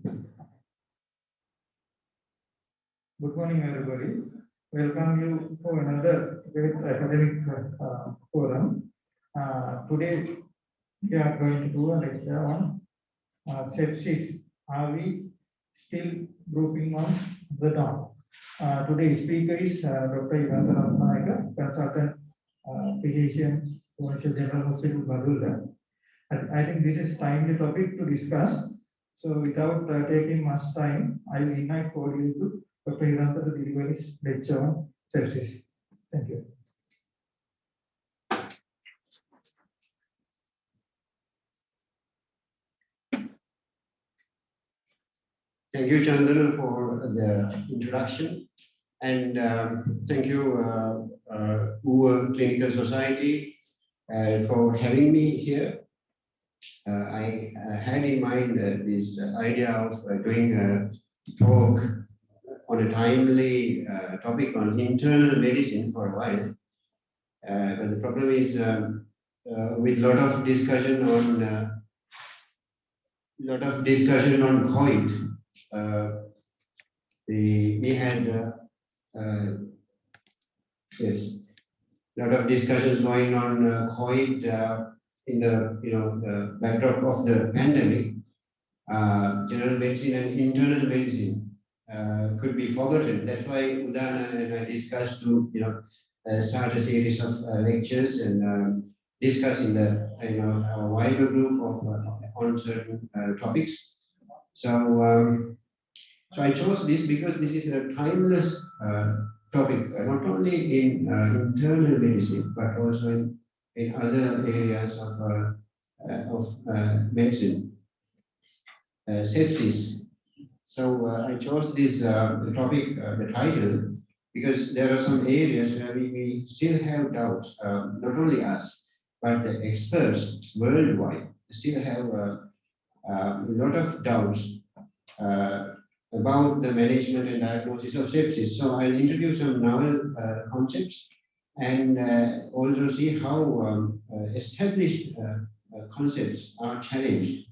Good morning, everybody. Welcome you for another great academic forum. Today, we are going to do a lecture on sepsis. Are we still grouping on the down? Today's speaker is Dr. Ivanta Ratnayaka, consultant physician, Provincial General Hospital, Badulla. I think this is timely topic to discuss. So without taking much time, I will invite for you to Dr. Hiranta to deliver his lecture on sepsis. Thank you. Thank you, Chandana, for the introduction. And thank you, UWA Clinical Society, for having me here. I had in mind this idea of doing a talk on a timely topic on internal medicine for a while. But the problem is with a lot of discussion on COVID. We had yes, a lot of discussions going on COVID in the backdrop of the pandemic. General medicine and internal medicine could be forgotten. That's why Udana and I discussed to start a series of lectures and discuss in the a wider group of on certain topics. So I chose this because this is a timeless topic, not only in internal medicine but also in other areas of medicine. Sepsis. So I chose this topic, the title, because there are some areas where we still have doubts, not only us, but the experts worldwide still have a lot of doubts about the management and diagnosis of sepsis. So I'll introduce some novel concepts and also see how established concepts are challenged.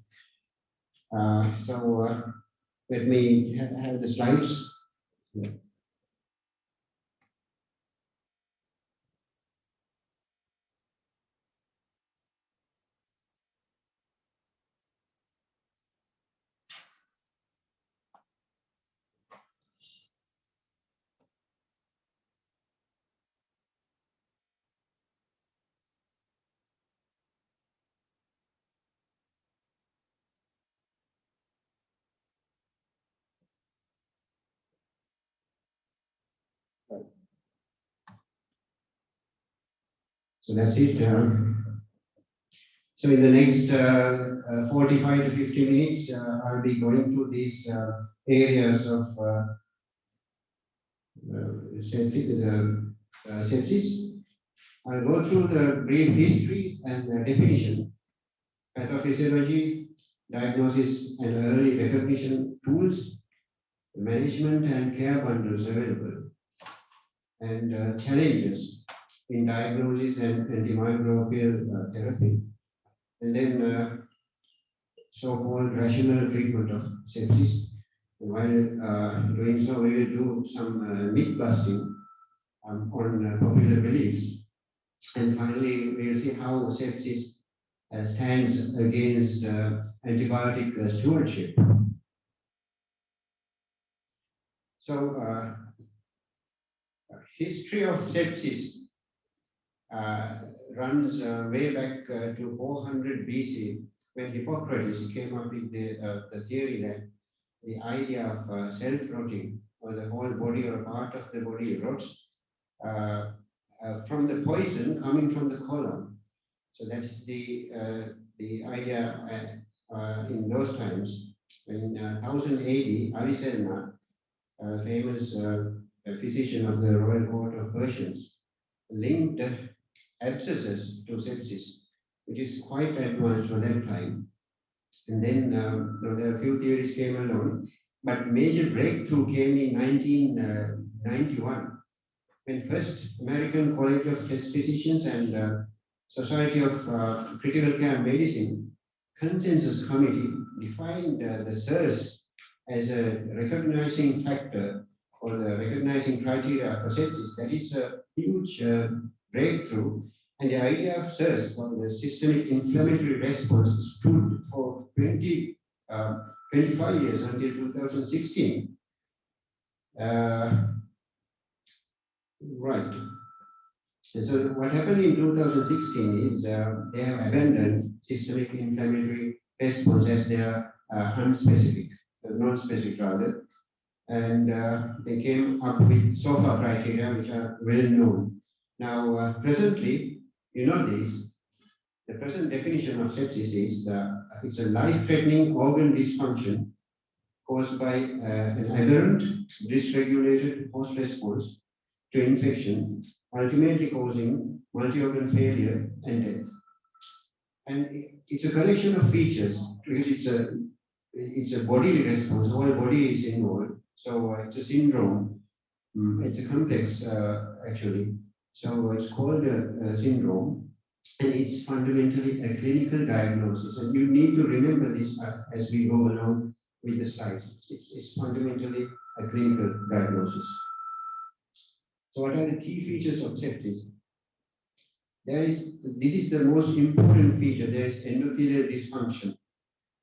Let me have the slides. Yeah. So that's it. So in the next 45 to 50 minutes, I'll be going through these areas of sepsis. I'll go through the brief history and definition, pathophysiology, diagnosis and early recognition tools, management and care bundles available, and challenges in diagnosis and antimicrobial therapy, and then so-called rational treatment of sepsis. While doing so, we will do some myth busting on popular beliefs. And finally, we will see how sepsis stands against antibiotic stewardship. So, history of sepsis runs way back to 400 BC, when Hippocrates came up with the theory that the idea of self-rotting, or the whole body or part of the body rots from the poison coming from the colon. So that is the idea in those times. In 1000 AD, Avicenna, a famous physician of the Royal Court of Persians, linked abscesses to sepsis, which is quite advanced for that time. And then there are a few theories came along, but major breakthrough came in 1991, when first American College of Chest Physicians and Society of Critical Care Medicine Consensus Committee defined the SIRS as a recognizing factor or the recognizing criteria for sepsis. That is a huge breakthrough. And the idea of SIRS, or the systemic inflammatory response, stood for 25 years until 2016. Right. And so what happened in 2016 is they have abandoned systemic inflammatory response as their unspecific, non-specific rather, and they came up with SOFA criteria, which are well known. Now, presently, you know this, the present definition of sepsis is it's a life-threatening organ dysfunction caused by an aberrant, dysregulated host response to infection, ultimately causing multi-organ failure and death. And it's a collection of features because it's a bodily response, the whole body is involved. So it's a syndrome. It's a complex actually. So it's called a syndrome, and it's fundamentally a clinical diagnosis. And you need to remember this as we go along with the slides. It's fundamentally a clinical diagnosis. So what are the key features of sepsis? This is the most important feature. There is endothelial dysfunction,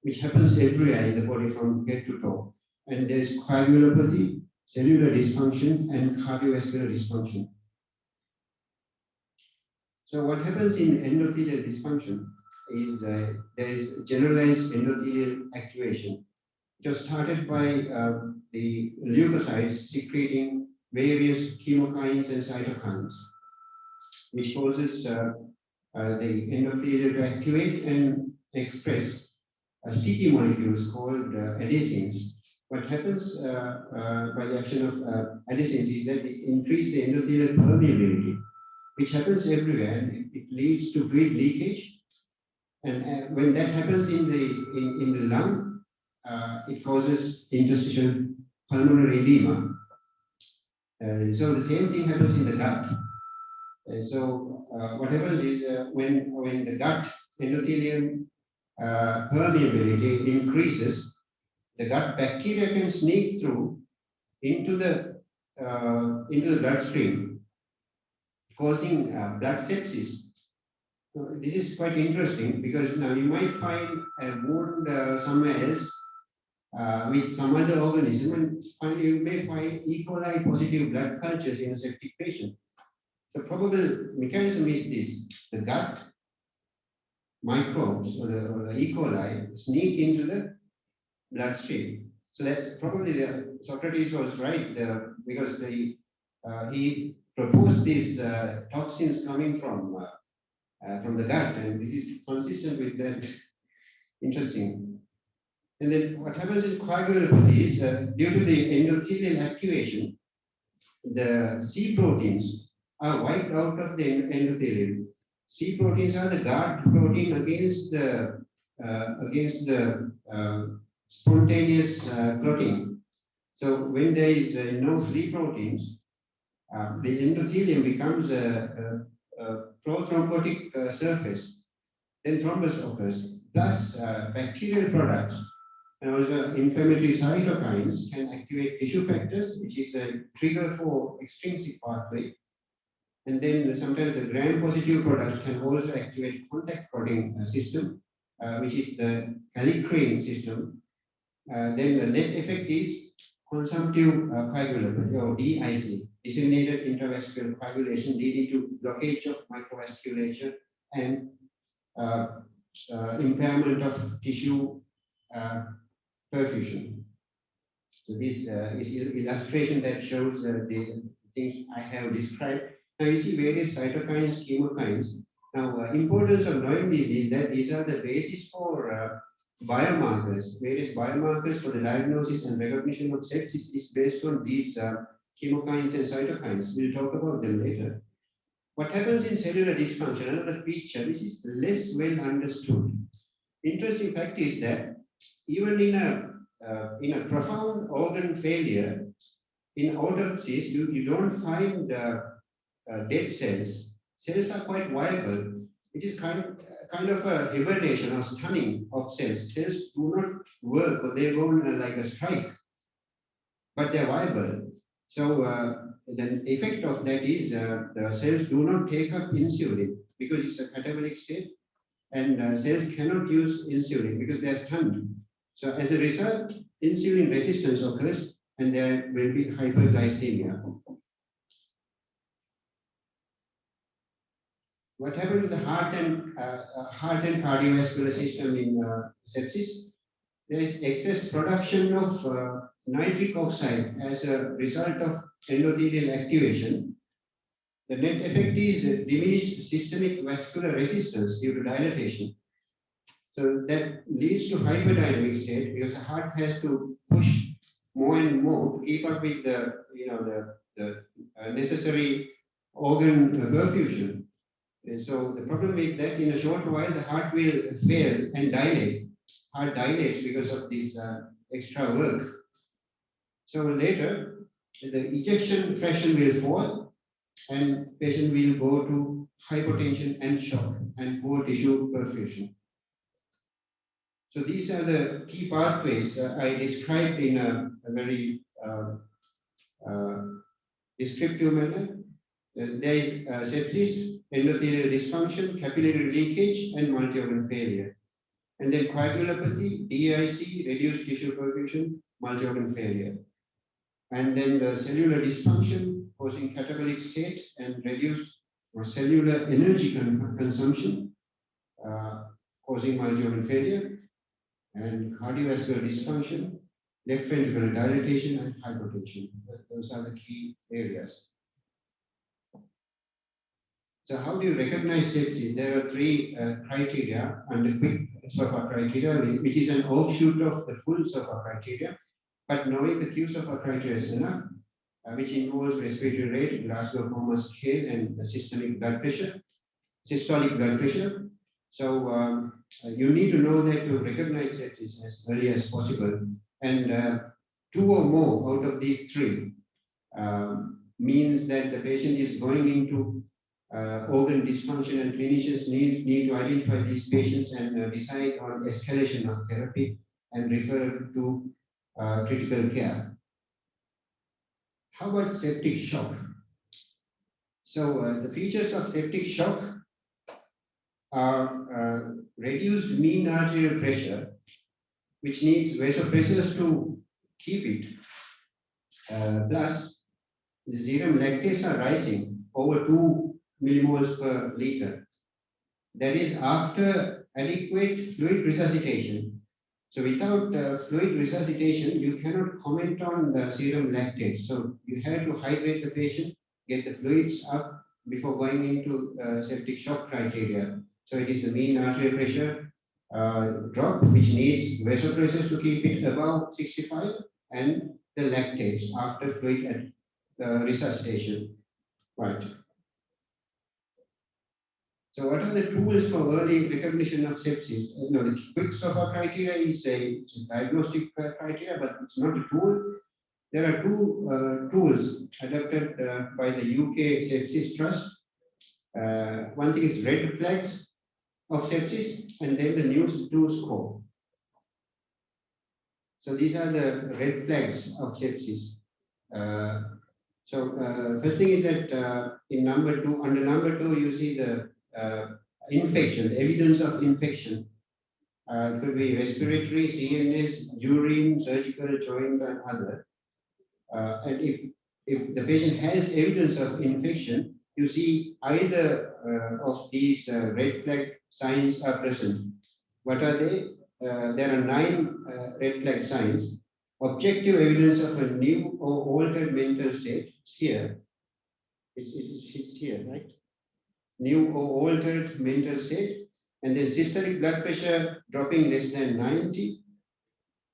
which happens everywhere in the body from head to toe. And there's coagulopathy, cellular dysfunction, and cardiovascular dysfunction. So what happens in endothelial dysfunction is there is generalized endothelial activation. It was started by the leukocytes secreting various chemokines and cytokines, which causes the endothelium to activate and express sticky molecules called adenosines. What happens by the action of adenosines is that it increases the endothelial permeability, which happens everywhere, and it leads to fluid leakage. And when that happens in the lung, it causes interstitial pulmonary edema. So the same thing happens in the gut. So what happens is when the gut endothelium permeability increases, the gut bacteria can sneak through into the bloodstream, causing blood sepsis. So this is quite interesting because now you might find a wound somewhere else with some other organism, and you may find E. coli positive blood cultures in a septic patient. So probable mechanism is this: the gut microbes or the E. coli sneak into the bloodstream. So that's probably Socrates was right because he proposed these toxins coming from the gut, and this is consistent with that. Interesting. And then what happens in coagulopathy is due to the endothelial activation, the C proteins are wiped out of the endothelium. C proteins are the guard protein against the spontaneous clotting. So when there is no free proteins, the endothelium becomes a prothrombotic surface. Then thrombus occurs. Plus, bacterial products and also inflammatory cytokines can activate tissue factors, which is a trigger for extrinsic pathway. And then sometimes the gram-positive products can also activate contact protein system, which is the kallikrein system. Then the net effect is consumptive coagulopathy, or DIC, disseminated intravascular coagulation, leading to blockage of microvasculature and impairment of tissue perfusion. So this is illustration that shows the things I have described. Now you see various cytokines, chemokines. Now importance of knowing these is that these are the basis for biomarkers. Various biomarkers for the diagnosis and recognition of sepsis is based on these chemokines and cytokines. We'll talk about them later. What happens in cellular dysfunction, another feature which is less well understood. Interesting fact is that even in a profound organ failure, in autopsies, you don't find dead cells. Cells are quite viable, which is kind of kind of a hibernation or stunning of cells. Cells do not work, or they go on like a strike, but they're viable. So the effect of that is the cells do not take up insulin because it's a catabolic state, and cells cannot use insulin because they're stunned. So as a result, insulin resistance occurs, and there will be hyperglycemia. What happened to the heart and cardiovascular system in sepsis? There is excess production of nitric oxide as a result of endothelial activation. The net effect is diminished systemic vascular resistance due to dilatation. So that leads to hyperdynamic state because the heart has to push more and more to keep up with the necessary organ perfusion. And so the problem is that in a short while the heart will fail and dilate. Heart dilates because of this extra work. So later the ejection fraction will fall and patient will go to hypotension and shock and poor tissue perfusion. So these are the key pathways I described in a very descriptive manner. There is sepsis, endothelial dysfunction, capillary leakage, and multi-organ failure. And then coagulopathy, DIC, reduced tissue perfusion, multi-organ failure. And then the cellular dysfunction causing catabolic state and reduced cellular energy consumption, causing multi-organ failure, and cardiovascular dysfunction, left ventricular dilatation, and hypertension. Those are the key areas. So how do you recognize sepsis? There are three criteria under quick SOFA criteria, which is an offshoot of the full SOFA criteria. But knowing the Q-SOFA criteria is enough, which involves respiratory rate, Glasgow Coma scale, and systolic blood pressure. So you need to know that to recognize sepsis as early as possible. And two or more out of these three means that the patient is going into organ dysfunction, and clinicians need to identify these patients and decide on escalation of therapy and refer to critical care. How about septic shock? So the features of septic shock are reduced mean arterial pressure, which needs vasopressors to keep it. Plus, the serum lactates are rising over 2 millimoles per liter. That is after adequate fluid resuscitation. So without fluid resuscitation, you cannot comment on the serum lactate. So you have to hydrate the patient, get the fluids up before going into septic shock criteria. So it is the mean arterial pressure drop, which needs vasopressors to keep it above 65, and the lactates after fluid resuscitation. Right. So what are the tools for early recognition of sepsis? The quick SOFA criteria is a diagnostic criteria, but it's not a tool. There are two tools adopted by the UK Sepsis Trust. One thing is red flags of sepsis, and then the NEWS2 score. So these are the red flags of sepsis. First thing is that in number two, under number 2, you see the infection, the evidence of infection. It could be respiratory, CNS, urine, surgical, joint, and other. And if the patient has evidence of infection, you see either of these red flag signs are present. What are they? There are 9 red flag signs. Objective evidence of a new or altered mental state. It's here. It's here, right? New or altered mental state. And then systolic blood pressure dropping less than 90.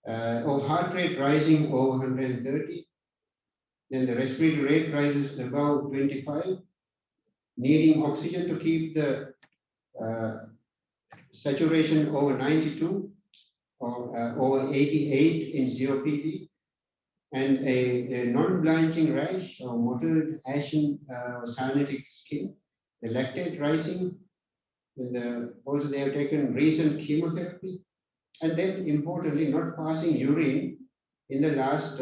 Or heart rate rising over 130. Then the respiratory rate rises above 25. Needing oxygen to keep the saturation over 92 or over 88 in COPD, and a non-blanching rash or mottled ashen cyanotic skin, the lactate rising, And also they have taken recent chemotherapy, and then importantly, not passing urine in the last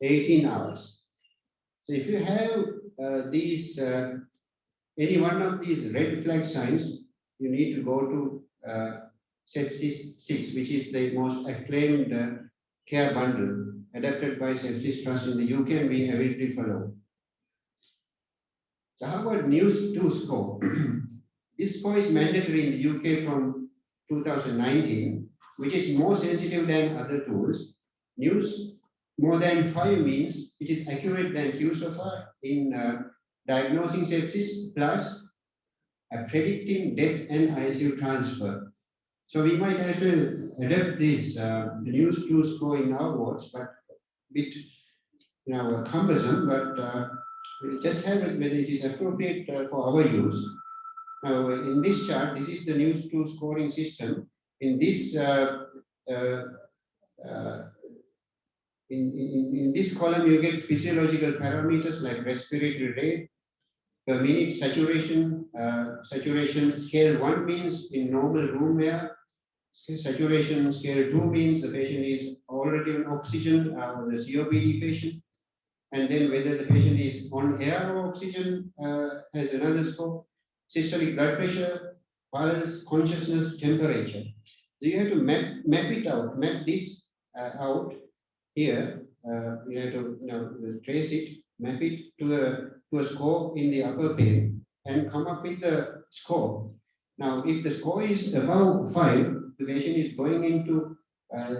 18 hours. So if you have any one of these red flag signs, you need to go to Sepsis 6, which is the most acclaimed care bundle adapted by Sepsis Trust in the UK, and we heavily follow. So how about News 2 score? This score is mandatory in the UK from 2019, which is more sensitive than other tools. News more than 5 means it is accurate than QSOFA in diagnosing sepsis, plus predicting death and ICU transfer. So we might as well adapt this News 2 score in our wards, but a bit cumbersome, but we'll just have it whether it is appropriate for our use. Now, in this chart, this is the News 2 scoring system. In this in this column, you get physiological parameters like respiratory rate per minute, saturation. Saturation scale 1 means in normal room air. Saturation scale 2 means the patient is already on oxygen, or the COPD patient. And then whether the patient is on air or oxygen has another score. Systolic blood pressure, pulse, consciousness, temperature. So you have to map it out, map this out here. You have to trace it, map it to a score in the upper pane, and come up with the score. Now, if the score is above 5, the patient is going into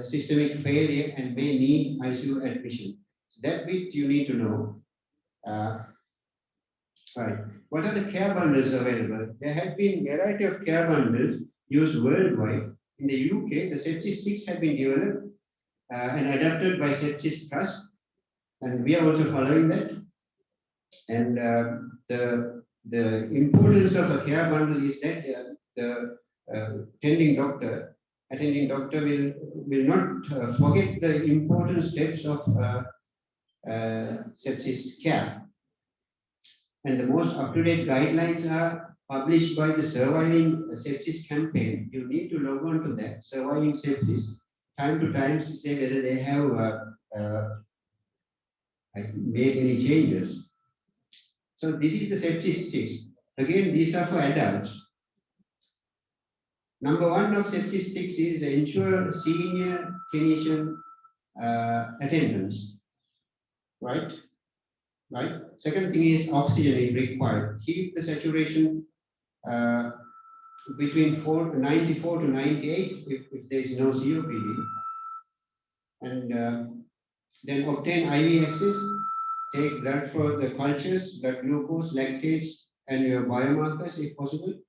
systemic failure and may need ICU admission. So that bit you need to know. Right. What are the care bundles available? There have been a variety of care bundles used worldwide. In the UK, the Sepsis 6 have been developed and adapted by Sepsis Trust, and we are also following that. And the importance of a care bundle is that the attending doctor will not forget the important steps of sepsis care. And the most up-to-date guidelines are published by the Surviving Sepsis campaign. You need to log on to that, Surviving Sepsis, time to time to say whether they have made any changes. So this is the Sepsis 6. Again, these are for adults. Number 1 of Sepsis 6 is ensure senior clinician attendance, right? Right. Second thing is oxygen is required. Keep the saturation between 94 to 98 if there is no COPD. And then obtain IV access. Take blood for the cultures, blood glucose, lactates, and your biomarkers if possible.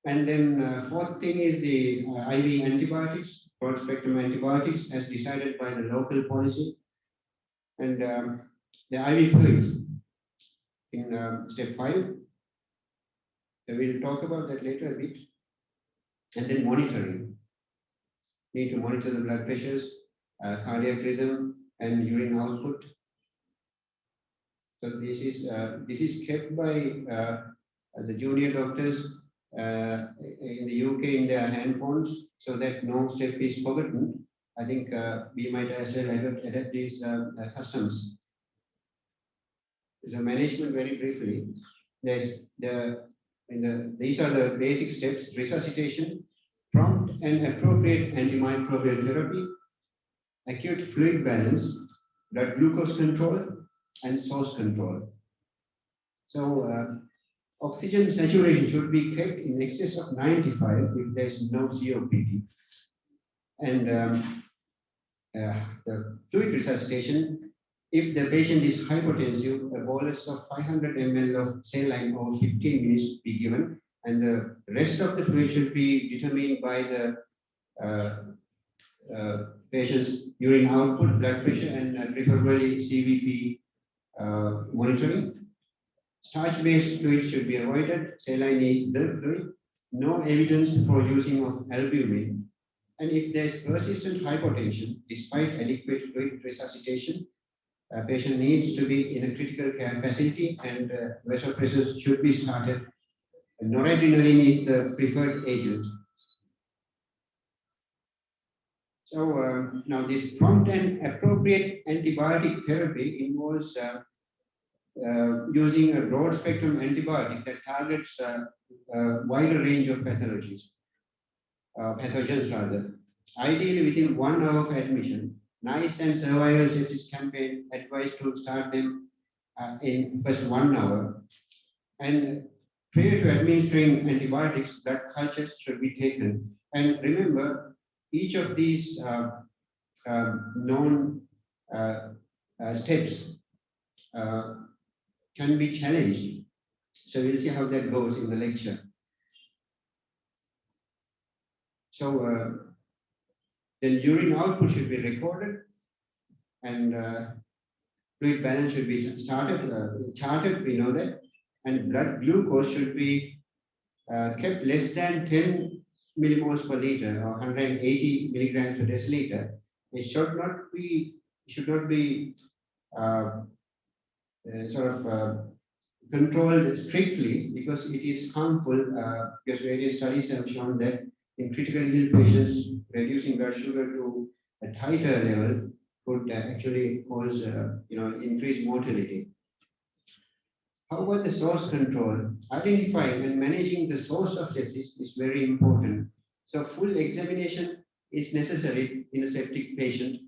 And then fourth thing is the IV antibiotics, broad spectrum antibiotics as decided by the local policy. And the IV fluids in step 5. So we'll talk about that later a bit. And then monitoring. Need to monitor the blood pressures, cardiac rhythm, and urine output. So this is kept by the junior doctors in the UK in their handphones, so that no step is forgotten. I think we might as well adapt these customs. So management, very briefly, these are the basic steps: resuscitation, prompt and appropriate antimicrobial therapy, acute fluid balance, blood glucose control, and source control. So oxygen saturation should be kept in excess of 95 if there is no COPD. And the fluid resuscitation, if the patient is hypotensive, a bolus of 500 ml of saline over 15 minutes be given, and the rest of the fluid should be determined by the patient's urine output, blood pressure, and preferably CVP monitoring. Starch-based fluids should be avoided. Saline is the fluid. No evidence for using of albumin. And if there is persistent hypotension, despite adequate fluid resuscitation, a patient needs to be in a critical care facility, and vasopressors should be started Noradrenaline is the preferred agent. So now this prompt and appropriate antibiotic therapy involves using a broad spectrum antibiotic that targets a wider range of pathogens rather. Ideally within 1 hour of admission. NICE and Survival Sepsis Campaign advise to start them in first 1 hour. And prior to administering antibiotics, blood cultures should be taken. And remember, each of these known steps can be challenged. So we'll see how that goes in the lecture. So then urine output should be recorded, and fluid balance should be charted, we know that, and blood glucose should be kept less than 10 millimoles per liter or 180 milligrams per deciliter. It should not be controlled strictly because it is harmful, because various studies have shown that in critically ill patients, reducing blood sugar to a tighter level could actually cause increased mortality. How about the source control? Identifying and managing the source of sepsis is very important. So full examination is necessary in a septic patient.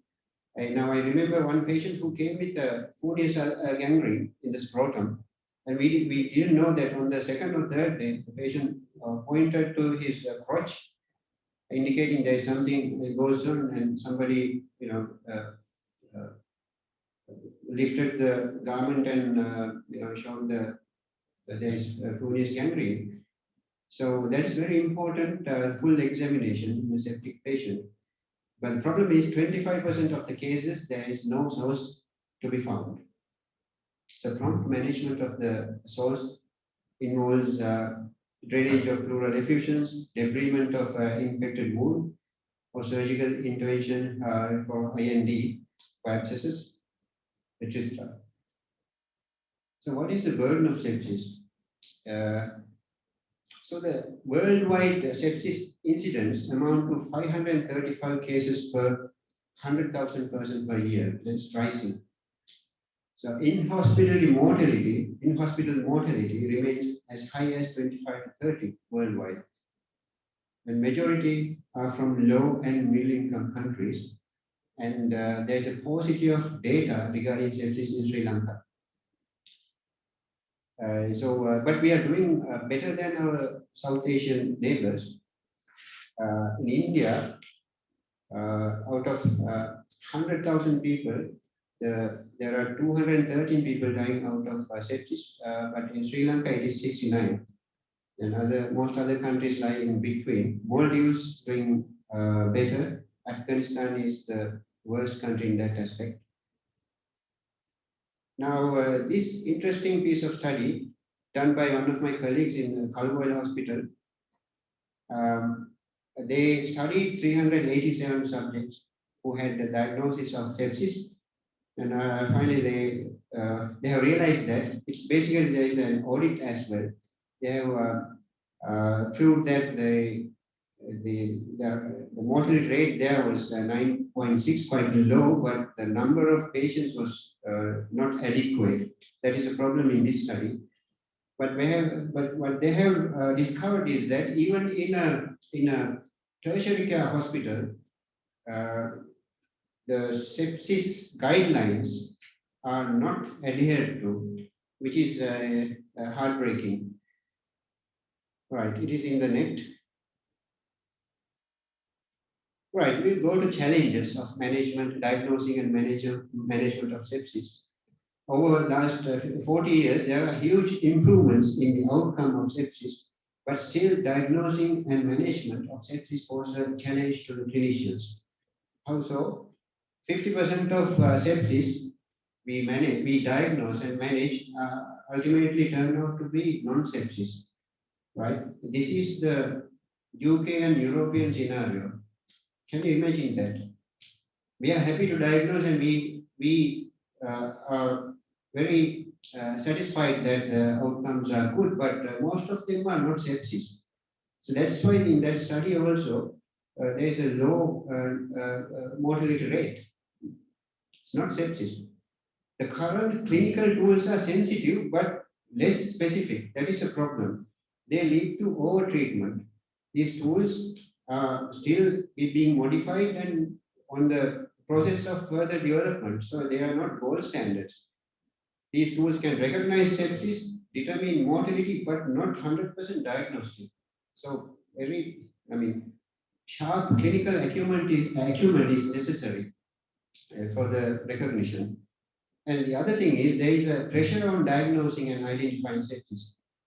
Now I remember one patient who came with a Fournier's gangrene in the scrotum, and we didn't know that on the second or third day, the patient pointed to his crotch, indicating there's something that goes on, and somebody, lifted the garment and showed that there's Fournier's gangrene. So that's very important, full examination in a septic patient. But the problem is 25% of the cases, there is no source to be found. So prompt management of the source involves drainage of pleural effusions, debridement of infected wound, or surgical intervention for IND for abscesses, etc. So what is the burden of sepsis? So the worldwide sepsis incidents amount to 535 cases per 100,000 persons per year. That's rising. So in-hospital mortality remains as high as 25 to 30 worldwide. And majority are from low and middle income countries. And there's a paucity of data regarding sepsis in Sri Lanka. But we are doing better than our South Asian neighbors. In India, out of 100,000 people, there are 213 people dying out of sepsis, but in Sri Lanka it is 69. And most other countries lie in between. Maldives doing better. Afghanistan is the worst country in that aspect. Now, this interesting piece of study done by one of my colleagues in Kalgoorlie Hospital, they studied 387 subjects who had the diagnosis of sepsis, and finally they have realized that it's basically there is an audit as well. They have proved that the mortality rate there was 9.6, quite low, but the number of patients was not adequate. That is a problem in this study. But what they have discovered is that even in a tertiary care hospital, the sepsis guidelines are not adhered to, which is heartbreaking. Right, it is in the net. Right, we'll go to challenges of management, diagnosing and management of sepsis. Over the last 40 years, there are huge improvements in the outcome of sepsis, but still diagnosing and management of sepsis poses a challenge to the clinicians. How so? 50% of sepsis we diagnose and manage ultimately turn out to be non-sepsis, right? This is the UK and European scenario. Can you imagine that? We are happy to diagnose, and we are very satisfied that the outcomes are good, but most of them are not sepsis. So that's why in that study also there is a low mortality rate. It's not sepsis. The current clinical tools are sensitive but less specific. That is a problem. They lead to over-treatment. These tools are still being modified and on the process of further development. So they are not gold standards. These tools can recognize sepsis, determine mortality, but not 100% diagnostic. So sharp clinical acumen is necessary for the recognition. And the other thing is there is a pressure on diagnosing and identifying sepsis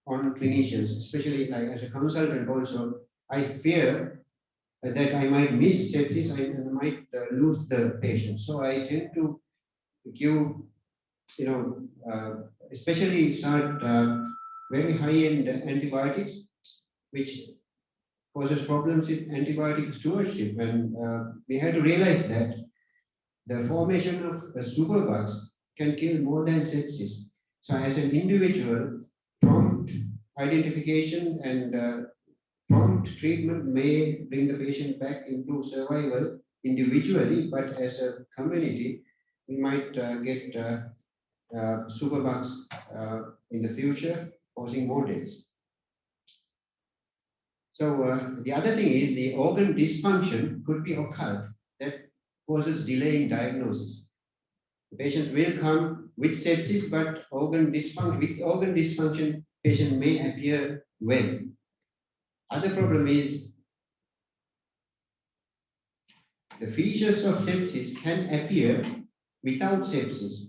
on clinicians, especially like as a consultant also. I fear that I might miss sepsis, I might lose the patient. So I tend to give, especially start very high-end antibiotics, which causes problems with antibiotic stewardship. And we have to realize that the formation of superbugs can kill more than sepsis. So as an individual, prompt identification and prompt treatment may bring the patient back, improve survival individually, but as a community, we might get superbugs in the future, causing more deaths. So the other thing is the organ dysfunction could be occurred that causes delay in diagnosis. The patients will come with sepsis, but with organ dysfunction, patient may appear well. Other problem is the features of sepsis can appear without sepsis.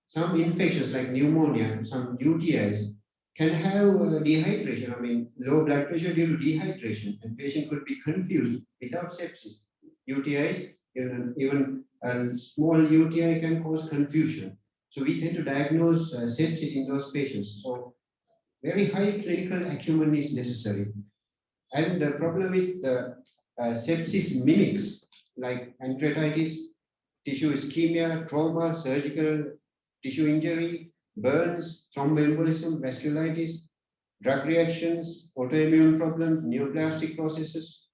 Some infections like pneumonia, some UTIs can have dehydration, low blood pressure due to dehydration, and patient could be confused without sepsis. UTIs, even a small UTI can cause confusion. So we tend to diagnose sepsis in those patients. So very high clinical acumen is necessary. And the problem is the sepsis mimics like pancreatitis, tissue ischemia, trauma, surgical tissue injury, burns, thromboembolism, vasculitis, drug reactions, autoimmune problems, neoplastic processes.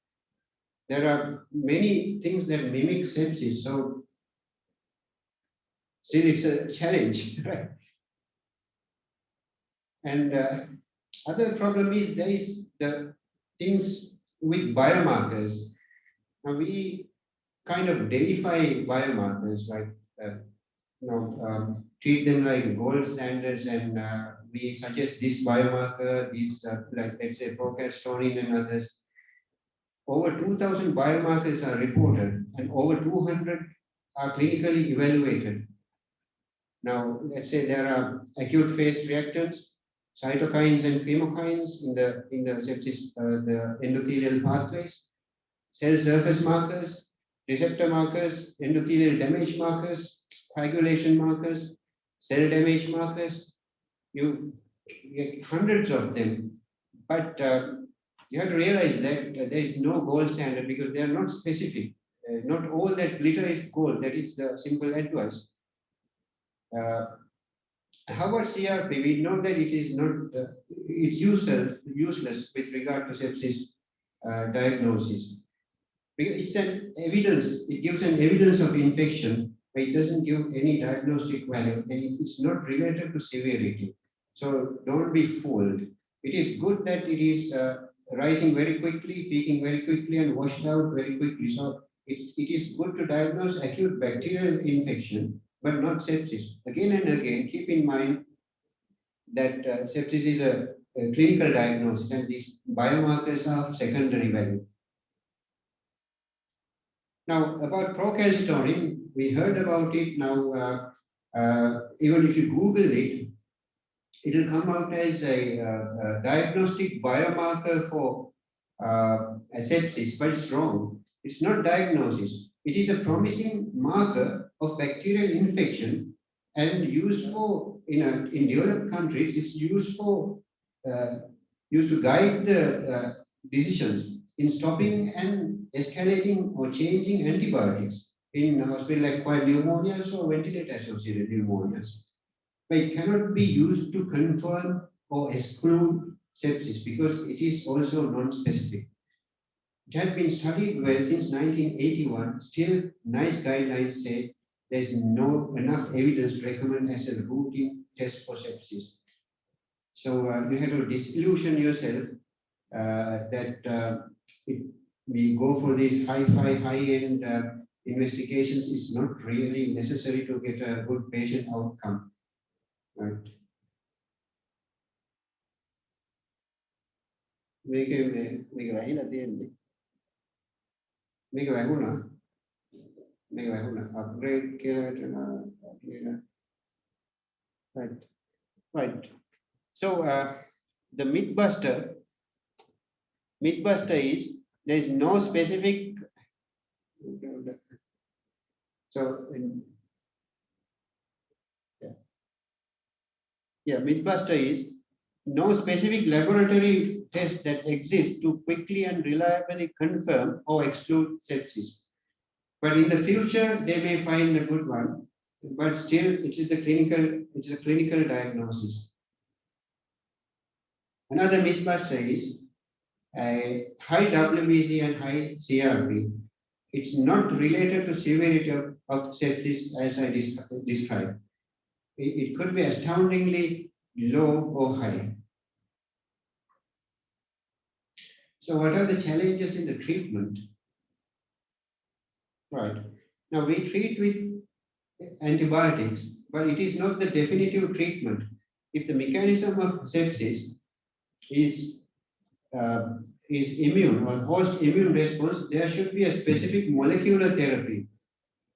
There are many things that mimic sepsis, so still it's a challenge, right? And other problem is there is the things with biomarkers. Now we kind of deify biomarkers, like treat them like gold standards, and we suggest this biomarker, this like let's say procalcitonin and others. Over 2,000 biomarkers are reported, and over 200 are clinically evaluated. Now, let's say there are acute phase reactants, cytokines and chemokines in the sepsis, the endothelial pathways, cell surface markers, receptor markers, endothelial damage markers, coagulation markers, cell damage markers. You get hundreds of them, but you have to realize that there is no gold standard because they are not specific. Not all that glitter is gold. That is the simple advice. How about CRP? We know that it is not, it's useless with regard to sepsis diagnosis. Because it's an evidence, it gives an evidence of infection, but it doesn't give any diagnostic value, and it's not related to severity. So don't be fooled. It is good that it is rising very quickly, peaking very quickly, and washed out very quickly. So it is good to diagnose acute bacterial infection, but not sepsis. Again and again, keep in mind that sepsis is a clinical diagnosis, and these biomarkers are of secondary value. Now, about procalcitonin, we heard about it. Now, even if you Google it, it will come out as a diagnostic biomarker for sepsis, but it's wrong. It's not diagnosis. It is a promising marker of bacterial infection and used for, in developed countries, it's used for, used to guide the decisions in stopping and escalating or changing antibiotics in hospital-acquired pneumonias or ventilator-associated pneumonias. but it cannot be used to confirm or exclude sepsis because it is also non-specific. It has been studied well since 1981. Still, NICE guidelines say there is no enough evidence to recommend as a routine test for sepsis. So you have to disillusion yourself that we go for these high-end investigations is not really necessary to get a good patient outcome. Right. මේක වැහිලා තියෙන්නේ. මේක වැහුණා. මේක වැහුණා. Upgrade කියලා හිටනවා. Right. Right. So the mythbuster is there is no specific. So mythbuster is no specific laboratory test that exists to quickly and reliably confirm or exclude sepsis. But in the future, they may find a good one. But still, it is a clinical diagnosis. Another mythbuster is high WBC and high CRP. It's not related to severity of sepsis as I described. It could be astoundingly low or high. So what are the challenges in the treatment? Right. Now we treat with antibiotics, but it is not the definitive treatment. If the mechanism of sepsis is immune or host immune response, there should be a specific molecular therapy,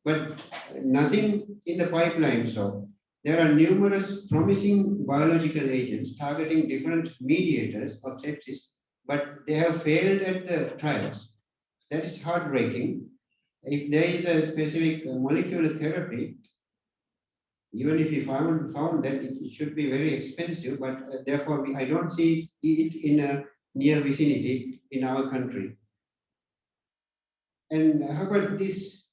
but nothing in the pipeline. So there are numerous promising biological agents targeting different mediators of sepsis, but they have failed at the trials. That is heartbreaking. If there is a specific molecular therapy, even if we found that it should be very expensive, but therefore I don't see it in a near vicinity in our country. And how about this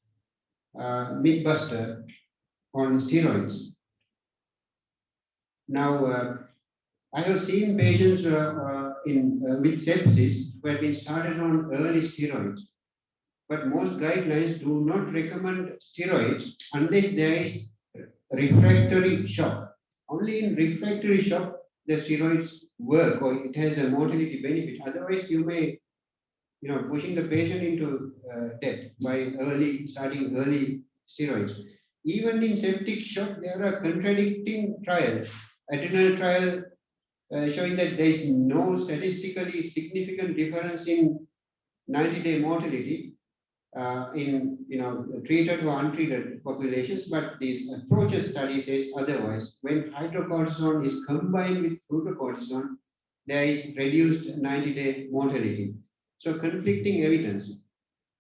mythbuster on steroids? Now, I have seen patients with sepsis who have been started on early steroids, but most guidelines do not recommend steroids unless there is refractory shock. Only in refractory shock, the steroids work or it has a mortality benefit. Otherwise, you may, pushing the patient into death by starting early steroids. Even in septic shock, there are contradicting trials. Adrenal trial showing that there is no statistically significant difference in 90-day mortality in treated or untreated populations, but this approaches study says otherwise. When hydrocortisone is combined with fluorocortisone, there is reduced 90-day mortality. So conflicting evidence,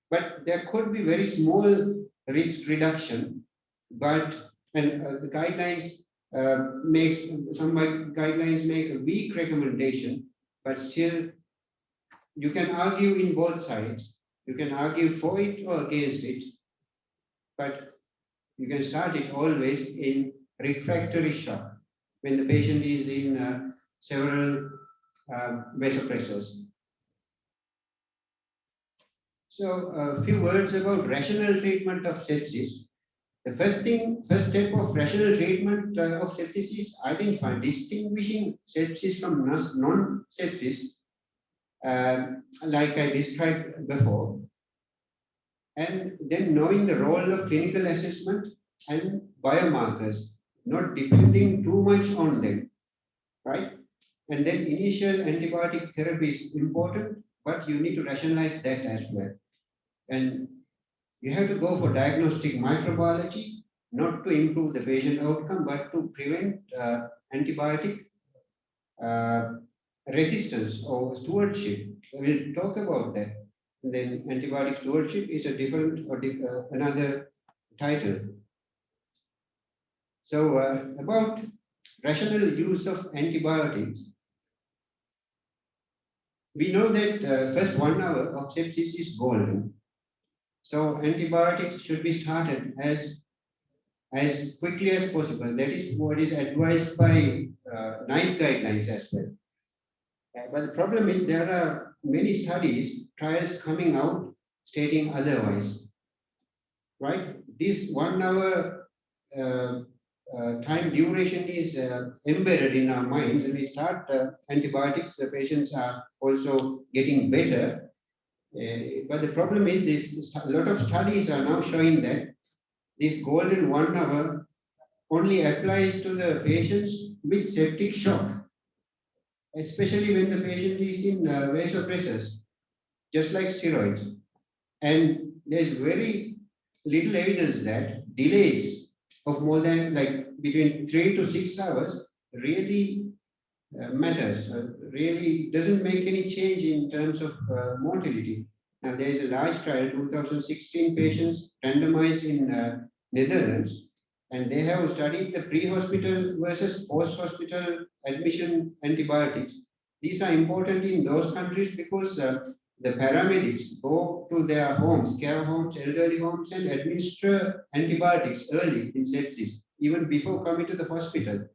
but there could be very small risk reduction. But the guidelines some guidelines make a weak recommendation, but still you can argue in both sides. You can argue for it or against it, but you can start it always in refractory shock when the patient is in several vasopressors. So a few words about rational treatment of sepsis. The first step of rational treatment of sepsis is identifying, distinguishing sepsis from non-sepsis, like I described before, and then knowing the role of clinical assessment and biomarkers, not depending too much on them, right? And then initial antibiotic therapy is important, but you need to rationalize that as well. And you have to go for diagnostic microbiology, not to improve the patient outcome, but to prevent antibiotic resistance or stewardship. We'll talk about that. And then antibiotic stewardship is a different or another title. So about rational use of antibiotics, we know that first 1 hour of sepsis is golden. So antibiotics should be started as as quickly as possible. That is what is advised by NICE guidelines as well. But the problem is there are many studies, trials coming out stating otherwise, right? This 1 hour time duration is embedded in our minds. When we start antibiotics, the patients are also getting better. But the problem is this, a lot of studies are now showing that this golden 1 hour only applies to the patients with septic shock, especially when the patient is in vasopressors, just like steroids. And there's very little evidence that delays of more than like between 3 to 6 hours really matters, really doesn't make any change in terms of mortality. Now there is a large trial, 2016 patients randomized in Netherlands, and they have studied the pre-hospital versus post-hospital admission antibiotics. These are important in those countries because the paramedics go to their homes, care homes, elderly homes, and administer antibiotics early in sepsis, even before coming to the hospital.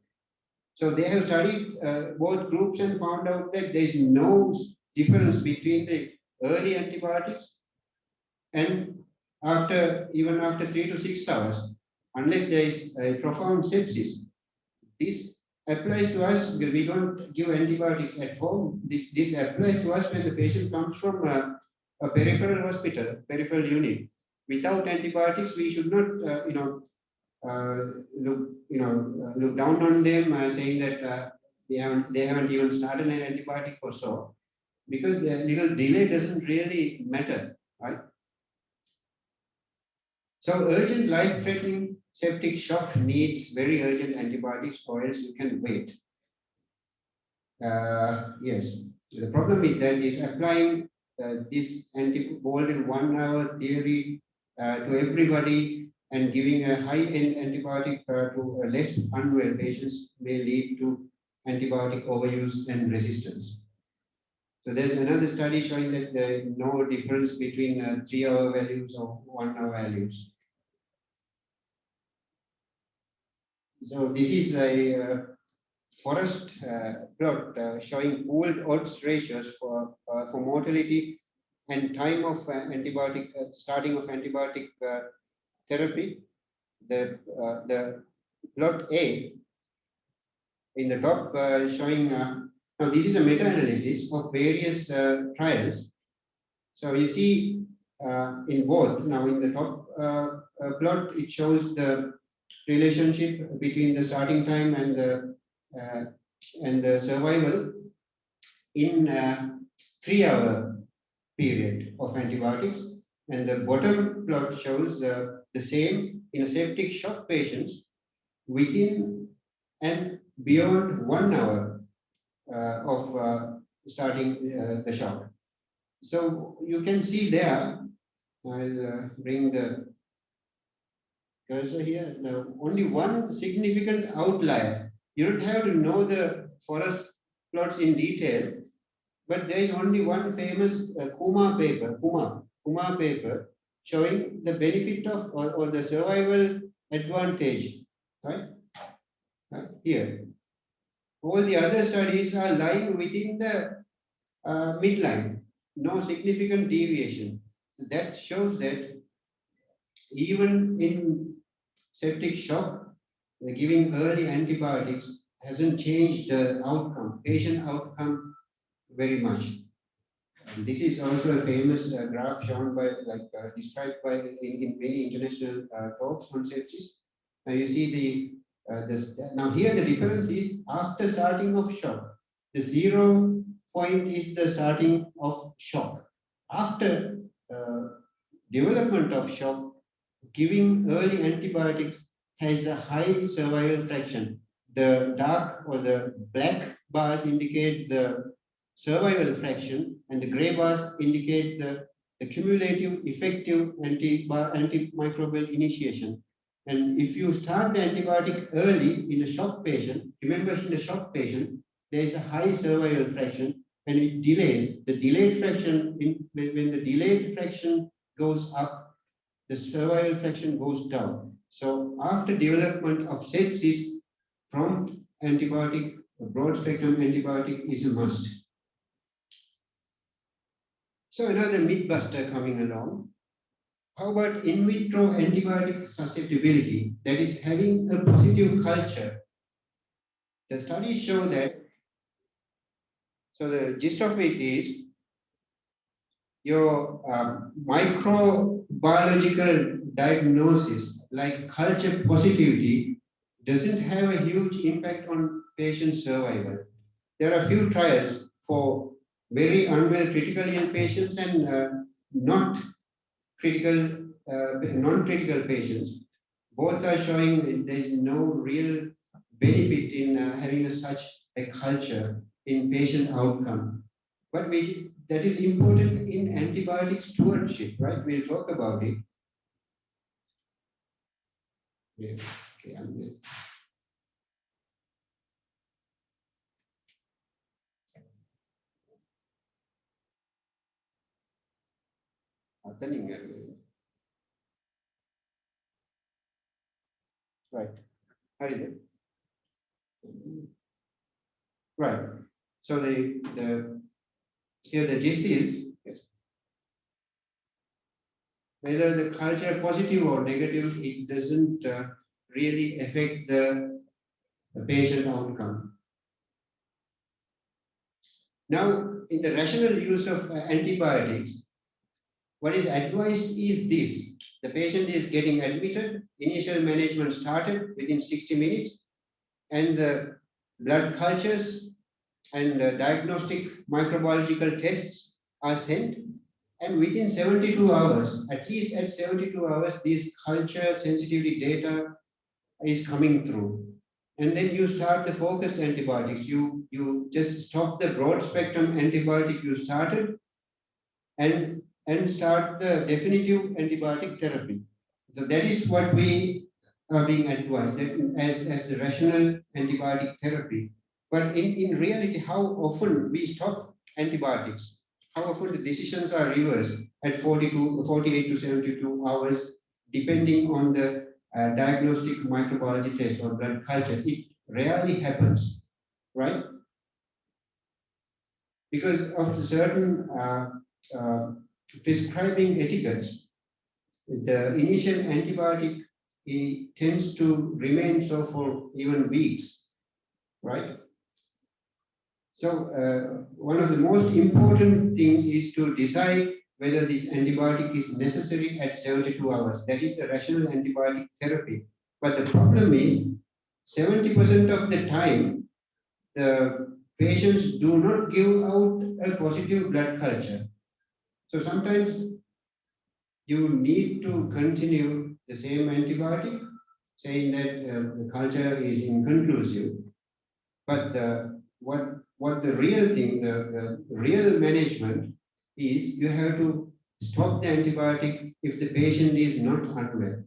So they have studied both groups and found out that there is no difference between the early antibiotics and even after 3 to 6 hours, unless there is a profound sepsis. This applies to us. We don't give antibiotics at home. This applies to us when the patient comes from a peripheral hospital, peripheral unit. Without antibiotics, we should not, look down on them, saying that they haven't even started an antibiotic or so, because the little delay doesn't really matter, right? So urgent life-threatening septic shock needs very urgent antibiotics, or else you can wait. Yes, the problem with that is applying this golden 1 hour theory to everybody and giving a high-end antibiotic to less unwell patients may lead to antibiotic overuse and resistance. So there's another study showing that there is no difference between 3 hour values or 1 hour values. So this is a forest plot showing pooled odds ratios for mortality and time of antibiotic starting of antibiotic therapy. The plot A in the top showing now this is a meta-analysis of various trials. So you see in both, now in the top plot it shows the relationship between the starting time and the survival in 3 hour period of antibiotics, and the bottom plot shows the same in a septic shock patients within and beyond 1 hour of starting the shock. So you can see there, I'll bring the cursor here. Now, only one significant outlier. You don't have to know the forest plots in detail, but there is only one famous Kumar paper showing the benefit of or the survival advantage, right? Here. All the other studies are lying within the midline, no significant deviation. So that shows that even in septic shock, giving early antibiotics hasn't changed the outcome, patient outcome very much. And this is also a famous graph shown by, described by in many international talks on sepsis. Now you see now here the difference is after starting of shock, the 0 point is the starting of shock. After development of shock, giving early antibiotics has a high survival fraction. The dark or the black bars indicate the survival fraction, and the gray bars indicate the cumulative effective antimicrobial initiation. And if you start the antibiotic early in a shock patient, remember in a shock patient, there is a high survival fraction, and it delays. The delayed fraction, when the delayed fraction goes up, the survival fraction goes down. So after development of sepsis, prompt antibiotic, broad spectrum antibiotic is a must. So another myth buster coming along. How about in vitro antibiotic susceptibility, that is having a positive culture? The studies show that, so the gist of it is your microbiological diagnosis like culture positivity doesn't have a huge impact on patient survival. There are few trials for very unwell critically ill patients and not critical, non-critical patients. Both are showing there is no real benefit in having such a culture in patient outcome. But that is important in antibiotic stewardship, right? We'll talk about it. Yeah. Okay, I'm there. Right. How did it? Right. So here the gist is yes, whether the culture positive or negative, it doesn't really affect the patient outcome. Now, in the rational use of antibiotics, what is advised is this. The patient is getting admitted, initial management started within 60 minutes, and the blood cultures and diagnostic microbiological tests are sent. And within 72 hours, at least at 72 hours, this culture sensitivity data is coming through. And then you start the focused antibiotics. You just stop the broad spectrum antibiotic you started and start the definitive antibiotic therapy. So that is what we are being advised as the rational antibiotic therapy. But in reality, how often we stop antibiotics? How often the decisions are reversed at 48 to 72 hours, depending on the diagnostic microbiology test or blood culture. It rarely happens, right? Because of certain prescribing etiquettes, the initial antibiotic tends to remain so for even weeks, right? So one of the most important things is to decide whether this antibiotic is necessary at 72 hours. That is the rational antibiotic therapy. But the problem is 70% of the time, the patients do not give out a positive blood culture. So sometimes you need to continue the same antibiotic, saying that the culture is inconclusive. But what the real thing, the real management is, you have to stop the antibiotic if the patient is not unwell.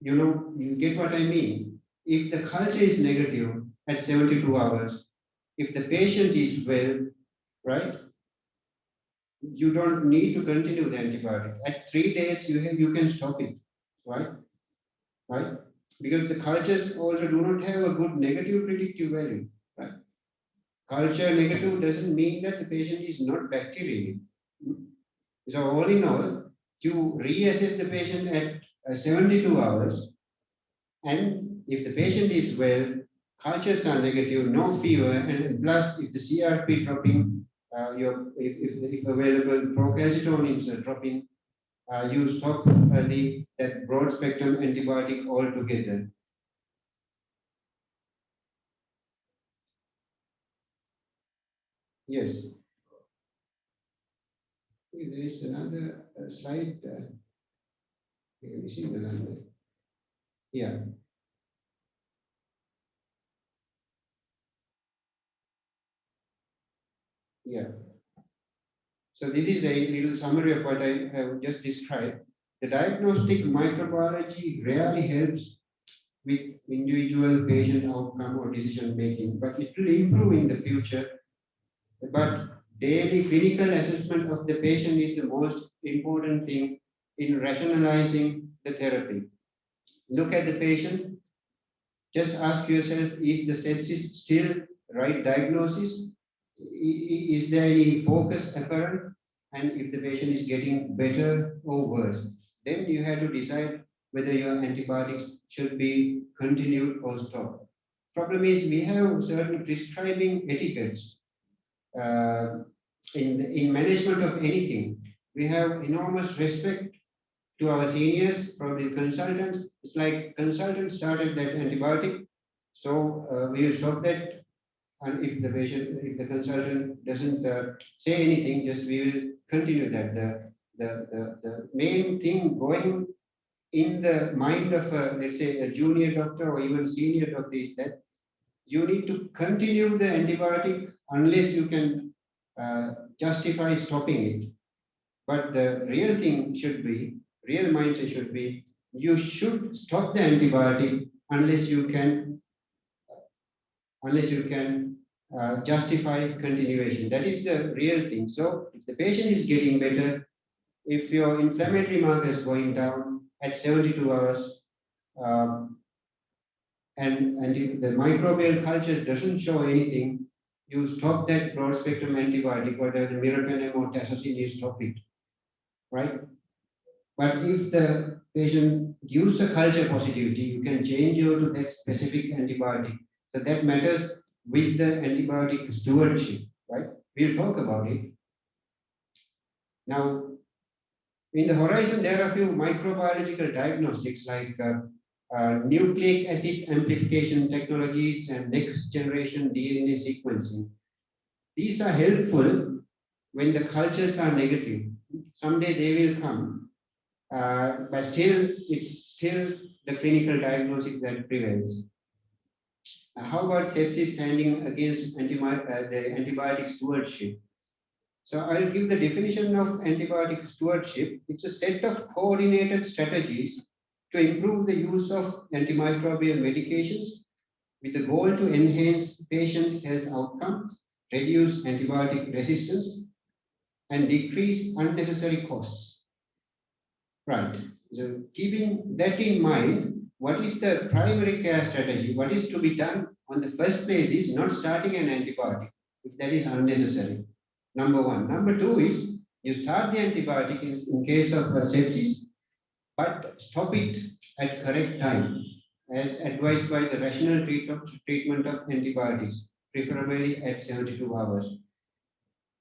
You know, you get what I mean? If the culture is negative at 72 hours, if the patient is well, right, you don't need to continue the antibiotic. At 3 days, you can stop it, right? Right? Because the cultures also do not have a good negative predictive value, right? Culture negative doesn't mean that the patient is not bacterial. So all in all, you reassess the patient at 72 hours, and if the patient is well, cultures are negative, no fever, and plus if the CRP dropping, if available procalcitonin are dropping, you stop that broad spectrum antibiotic altogether. Yes. There is another slide. Missing the number. Yeah. Yeah. So this is a little summary of what I have just described. The diagnostic microbiology rarely helps with individual patient outcome or decision making, but it will improve in the future. But daily clinical assessment of the patient is the most important thing in rationalizing the therapy. Look at the patient. Just ask yourself, is the sepsis still right diagnosis? Is there any focus apparent? And if the patient is getting better or worse, then you have to decide whether your antibiotics should be continued or stopped. Problem is we have certain prescribing etiquettes uh, in management of anything. We have enormous respect to our seniors, probably consultants. It's like consultants started that antibiotic, so we will stop that. And if the patient, if the consultant doesn't say anything, just we will continue that. The main thing going in the mind of a, let's say, a junior doctor or even senior doctor is that you need to continue the antibiotic unless you can justify stopping it. But the real thing should be, real mindset should be, you should stop the antibiotic unless you can, justify continuation. That is the real thing. So if the patient is getting better, if your inflammatory marker is going down at 72 hours, and if the microbial cultures doesn't show anything, you stop that broad spectrum antibiotic, whether the meropenem or tazocine, you stop it, right? But if the patient gives a culture positivity, you can change over to that specific antibiotic. So that matters with the antibiotic stewardship, right? We'll talk about it. Now, in the horizon, there are a few microbiological diagnostics like nucleic acid amplification technologies and next generation DNA sequencing. These are helpful when the cultures are negative. Someday they will come, but still, it's still the clinical diagnosis that prevails. How about sepsis standing against the antibiotic stewardship? So I'll give the definition of antibiotic stewardship. It's a set of coordinated strategies to improve the use of antimicrobial medications with the goal to enhance patient health outcomes, reduce antibiotic resistance, and decrease unnecessary costs. Right. So keeping that in mind, what is the primary care strategy? What is to be done on the first place is not starting an antibiotic if that is unnecessary. Number one. Number two is you start the antibiotic in case of sepsis, but stop it at correct time as advised by the rational treatment of antibiotics, preferably at 72 hours.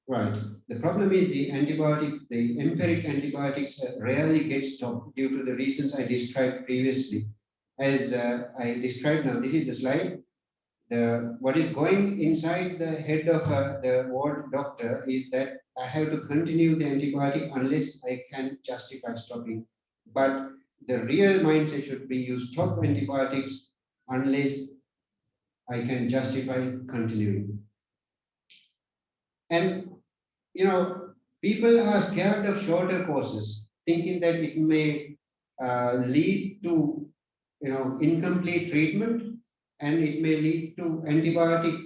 Right. The problem is the empiric antibiotics rarely get stopped due to the reasons I described previously. As I described now, this is the slide. What is going inside the head of the ward doctor is that I have to continue the antibiotic unless I can justify stopping. But the real mindset should be you stop antibiotics unless I can justify continuing. And people are scared of shorter courses, thinking that it may lead to incomplete treatment and it may lead to antibiotic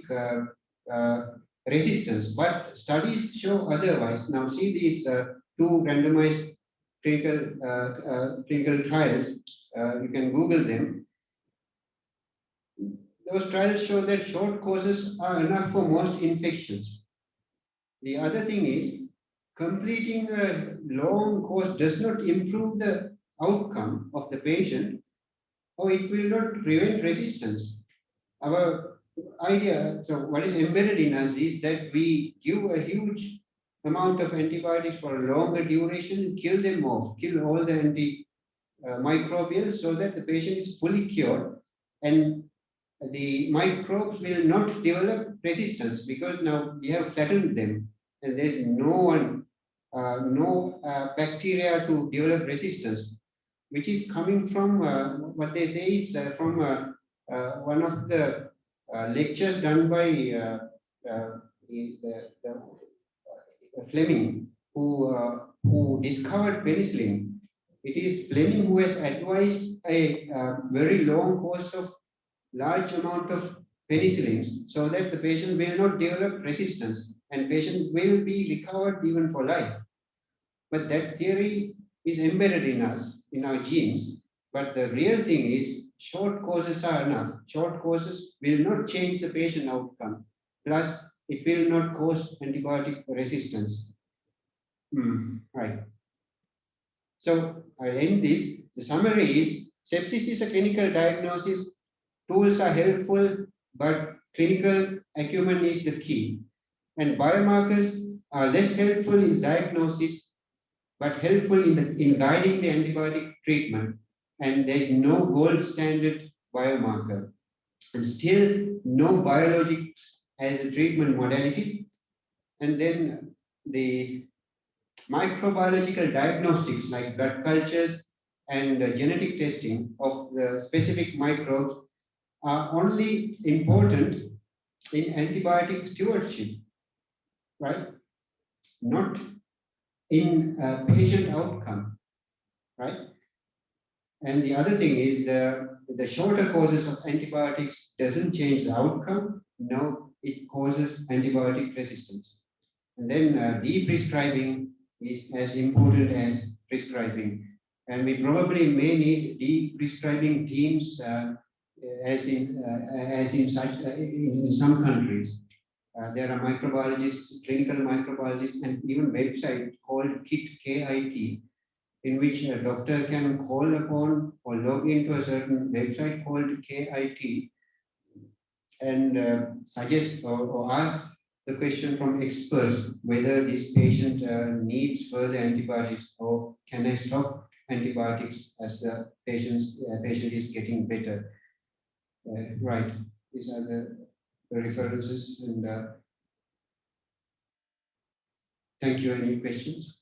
resistance. But studies show otherwise. Now see these two randomized clinical trials. You can Google them. Those trials show that short courses are enough for most infections. The other thing is, completing a long course does not improve the outcome of the patient, or it will not prevent resistance. Our idea, so what is embedded in us is that we give a huge amount of antibiotics for a longer duration, kill them off, kill all the antimicrobials so that the patient is fully cured and the microbes will not develop resistance because now we have flattened them and there's no bacteria to develop resistance, which is coming from what they say is from one of the lectures done by Fleming, who discovered penicillin. It is Fleming who has advised a very long course of large amount of penicillins so that the patient will not develop resistance and patient will be recovered even for life. But that theory is embedded in us, in our genes. But the real thing is short courses are enough. Short courses will not change the patient outcome. Plus, it will not cause antibiotic resistance. Right. So I'll end this. The summary is sepsis is a clinical diagnosis. Tools are helpful, but clinical acumen is the key. And biomarkers are less helpful in diagnosis, but helpful in guiding the antibiotic treatment. And there is no gold standard biomarker. And still no biologics as a treatment modality. And then the microbiological diagnostics like blood cultures and genetic testing of the specific microbes are only important in antibiotic stewardship, right? Not in patient outcome, right? And the other thing is the shorter courses of antibiotics doesn't change the outcome. No, it causes antibiotic resistance. And then de-prescribing is as important as prescribing. And we probably may need de-prescribing teams as in some countries. There are microbiologists, clinical microbiologists, and even website called KIT, in which a doctor can call upon or log into a certain website called KIT and suggest or ask the question from experts whether this patient needs further antibiotics or can I stop antibiotics as the patient is getting better. Right, these are the references and thank you. Any questions?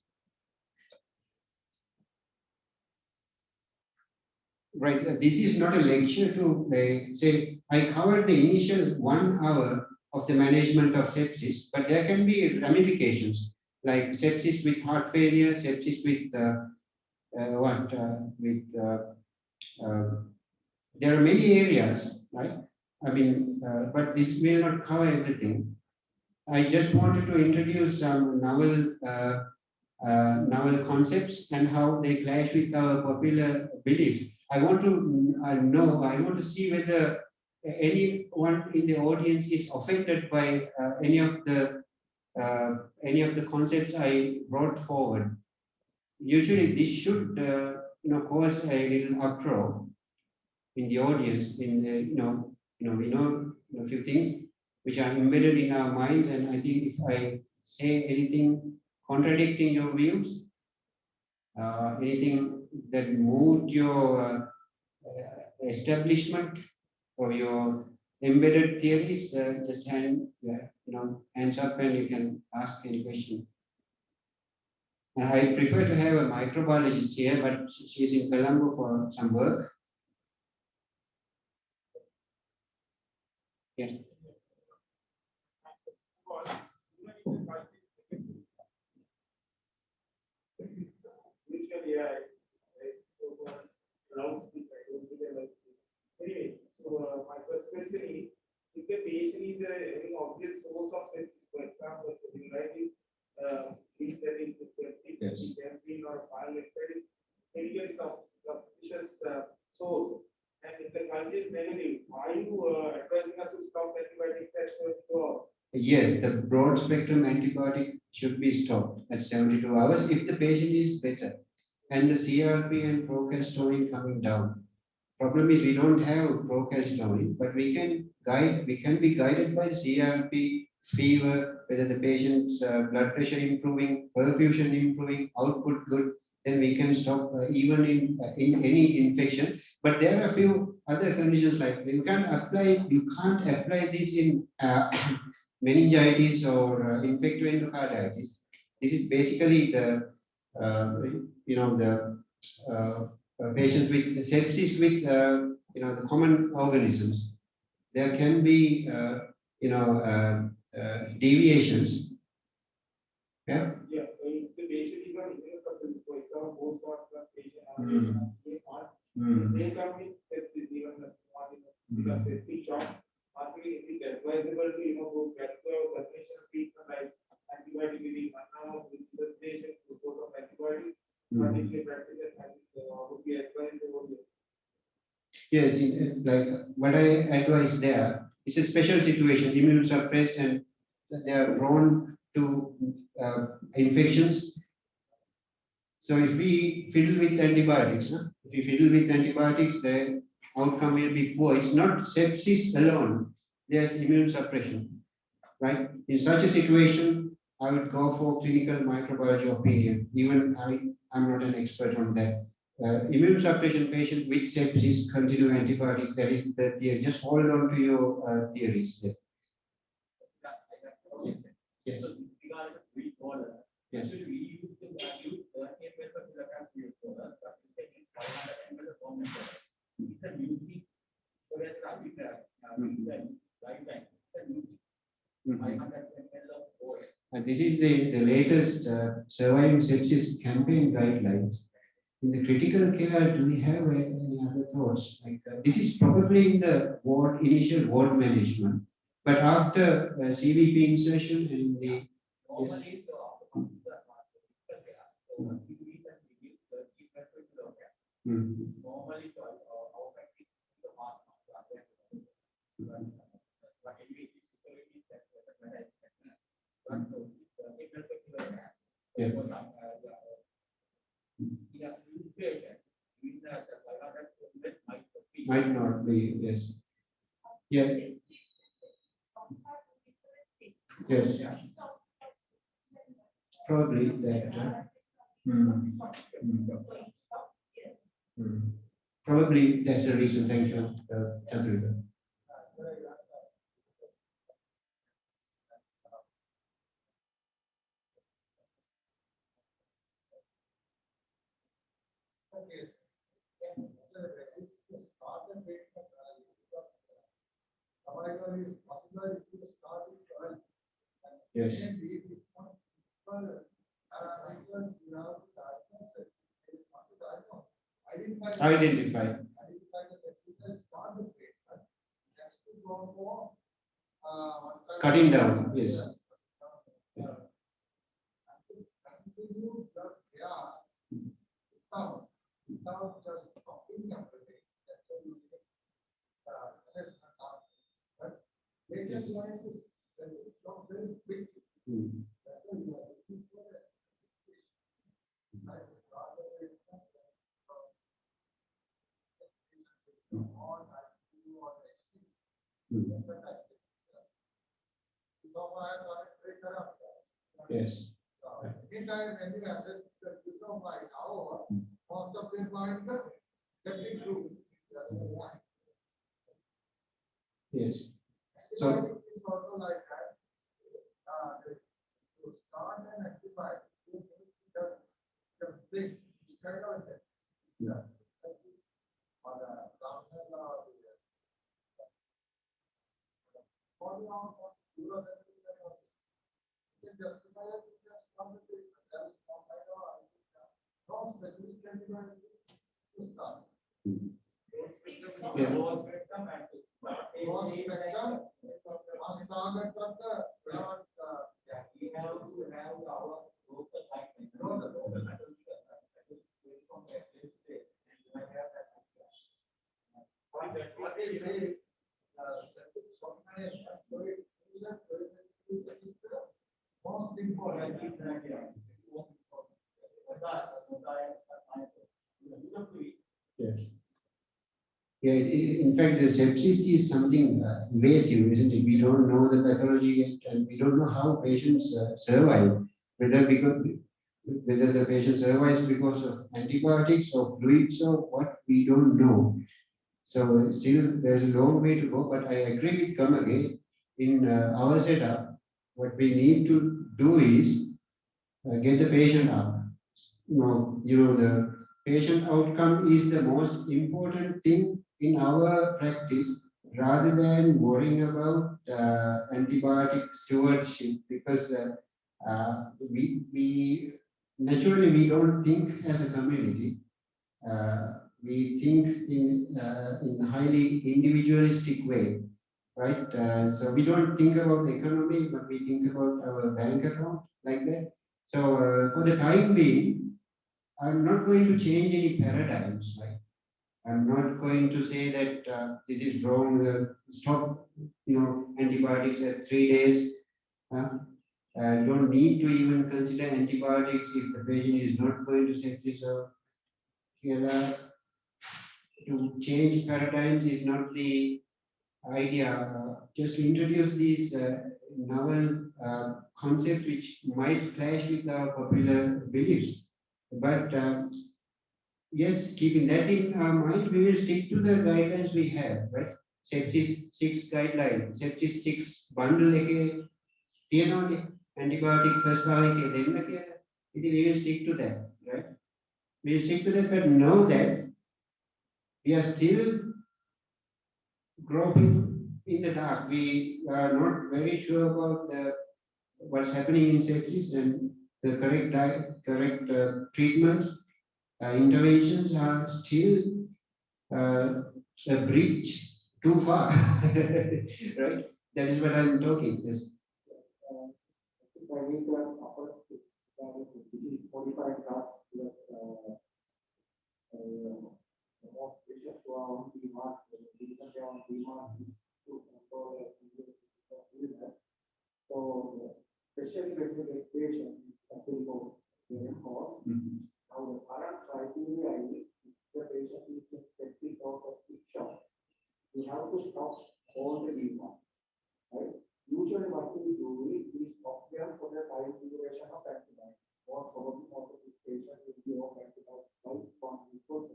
Right, this is not a lecture to say, I covered the initial 1 hour of the management of sepsis, but there can be ramifications like sepsis with heart failure, sepsis with there are many areas, right? I mean, but this will not cover everything. I just wanted to introduce some novel concepts and how they clash with our popular beliefs. I want to I want to see whether anyone in the audience is offended by any of the concepts I brought forward. Usually, this should cause a little uproar in the audience. We know a few things which are embedded in our minds, and I think if I say anything contradicting your views, anything that moved your establishment or your embedded theories, just hands up and you can ask any question. And I prefer to have a microbiologist here, but she's in Colombo for some work. Yes. Anyway, so my first question is, if the patient is any obvious source of sepsis, for example, the meningitis, if there is Yes. been or viral infection, medical suspicious source, and if the culture is negative, are you advising us to stop antibiotics at 72 hours? Yes, the broad spectrum antibiotic should be stopped at 72 hours if the patient is better and the CRP and procalcitonin coming down. Problem is we don't have procalcitonin, but we can be guided by CRP, fever, whether the patient's blood pressure improving, perfusion improving, output good, then we can stop even in any infection. But there are a few other conditions like you can't apply this in meningitis or infective endocarditis. This is basically the patients with sepsis with the common organisms. There can be deviations. Yeah. Yeah, if the patient is on immunosuppressive, for example, post-mortem patient, they come with sepsis, even the because septic shock. Actually, it is advisable to go get the conventional treatment like antibiotic within 1 hour with cessation to course of antibiotics, particularly Yes, like what I advise there, it's a special situation, immune suppressed and they are prone to infections. So if we fiddle with antibiotics, no? If we fiddle with antibiotics, the outcome will be poor. It's not sepsis alone. There's immune suppression, right? In such a situation, I would go for clinical microbiology opinion. Even I'm not an expert on that. Immune suppression patient with sepsis continue antibiotics. That is the theory. Just hold on to your theories. There. Yes. Yes. And this is the latest surviving sepsis campaign guidelines. In the critical care, do we have any other thoughts? Like this is probably in the ward initial ward management, but after CVP insertion in the might not be, yes. Yeah. Yes. Probably that. Probably that's the reason. Thank you, Chaturanga. Yes. Identify. Cutting down, yes. Yes. Yes. So yes. Yeah, in fact, the sepsis is something invasive, isn't it? We don't know the pathology yet, and we don't know how patients survive, whether the patient survives because of antibiotics or fluids or what, we don't know. So still, there's a long way to go. But I agree with Kamage. In our setup, what we need to do is get the patient up. The patient outcome is the most important thing in our practice, rather than worrying about antibiotic stewardship, because we naturally we don't think as a community. We think in highly individualistic way, right? So we don't think about the economy, but we think about our bank account like that. So for the time being, I'm not going to change any paradigms, right? I'm not going to say that this is wrong. Stop, antibiotics at 3 days. You don't need to even consider antibiotics if the patient is not going to sepsis or KLR. To change paradigms is not the idea. Just to introduce these novel concepts which might clash with our popular beliefs. But yes, keeping that in mind, we will stick to the guidelines we have, right? Sepsis 6 guideline, sepsis 6 bundle එකේ තියෙනවානේ antibiotic first භාව එකේ දෙන්න කියලා. ඉතින් we will stick to that, right? We will stick to that, but know that we are still groping in the dark. We are not very sure about what's happening in sepsis and the correct diet, correct treatments. Interventions are still a bridge too far, right? That is what I'm talking. Yes. I need to offer this is modified drugs that most patients who are on DMARD, because they are on DMARD to control illness. So, especially when you get patients, something more very cost. Now, the current criteria is if the patient is in septic or septic shock, you have to stop all the DMARD, right? Usually, what we do is we stop them for the time duration of antibiotics. More probably, most of these patients will be on antibiotics from before.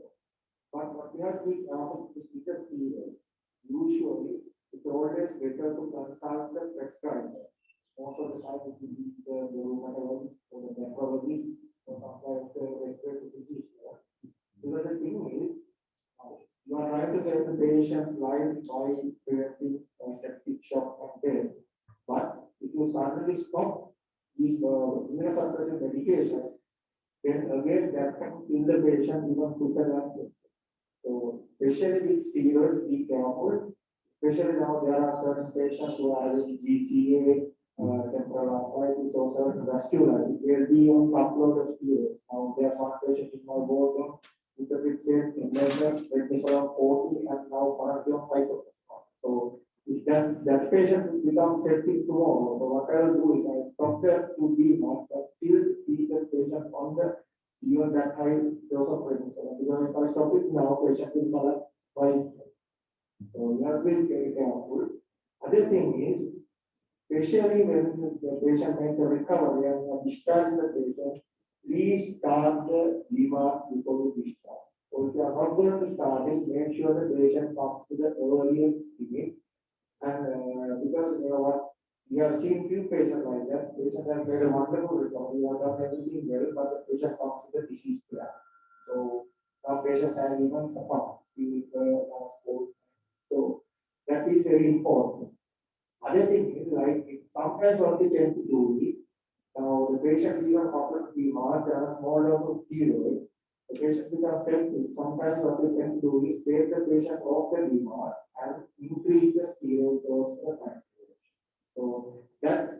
But what we have to do is because usually it's always better to consult the prescriber. Most of the time, it will be the rheumatologist or the nephrologist or sometimes the respiratory physician. Because the thing is, you are trying to save the patient's life by preventing septic shock and death. But if you suddenly stop these immunosuppressive medication, then again that can kill the patient even quicker than septic. So, especially with steroids, be careful. Especially now, there are certain patients who are having GCA, temporal arthritis, or certain vasculitis. They'll be on upload of steroids. Now, there's one patient in my board with a bit safe in level, around 40, and now currently on 5%. So, if that patient will become septic tomorrow, so what I will do is I stop there to be not, but still keep the patient on the even that high dose of prednisone. Because if I stop it now, patient will collapse by itself. So you have to be very careful. Other thing is, especially when the patient makes a recovery and you discharge the patient, please start the DMARD before you discharge. So if you are not going to start it, make sure the patient comes to the earliest limit. And because you know what, we have seen few patients like that. Patients have made a wonderful recovery, we have done everything well, but the patient comes to the disease plan. So some patients have even succumbed to so that is very important. Other thing is like sometimes what we tend to do is now the patient even often DMARD and a small dose of steroid. The patient becomes septic. Sometimes what we tend to do is take the patient off the DMARD and increase the steroid dose for the time duration. So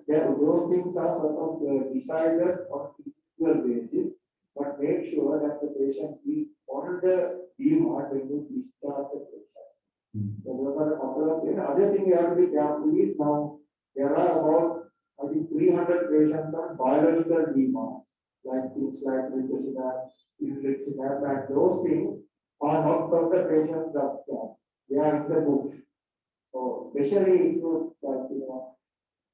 those things are sort of decided on individual basis, but make sure that the patient is on the DMARD when you discharge the patient. So those are a couple of things. Other thing you have to be careful is now there are about I think 300 patients on biological DMARD, like things like rituximab, infliximab, and those things are not from the patient's doctor. They are in the book. So especially if you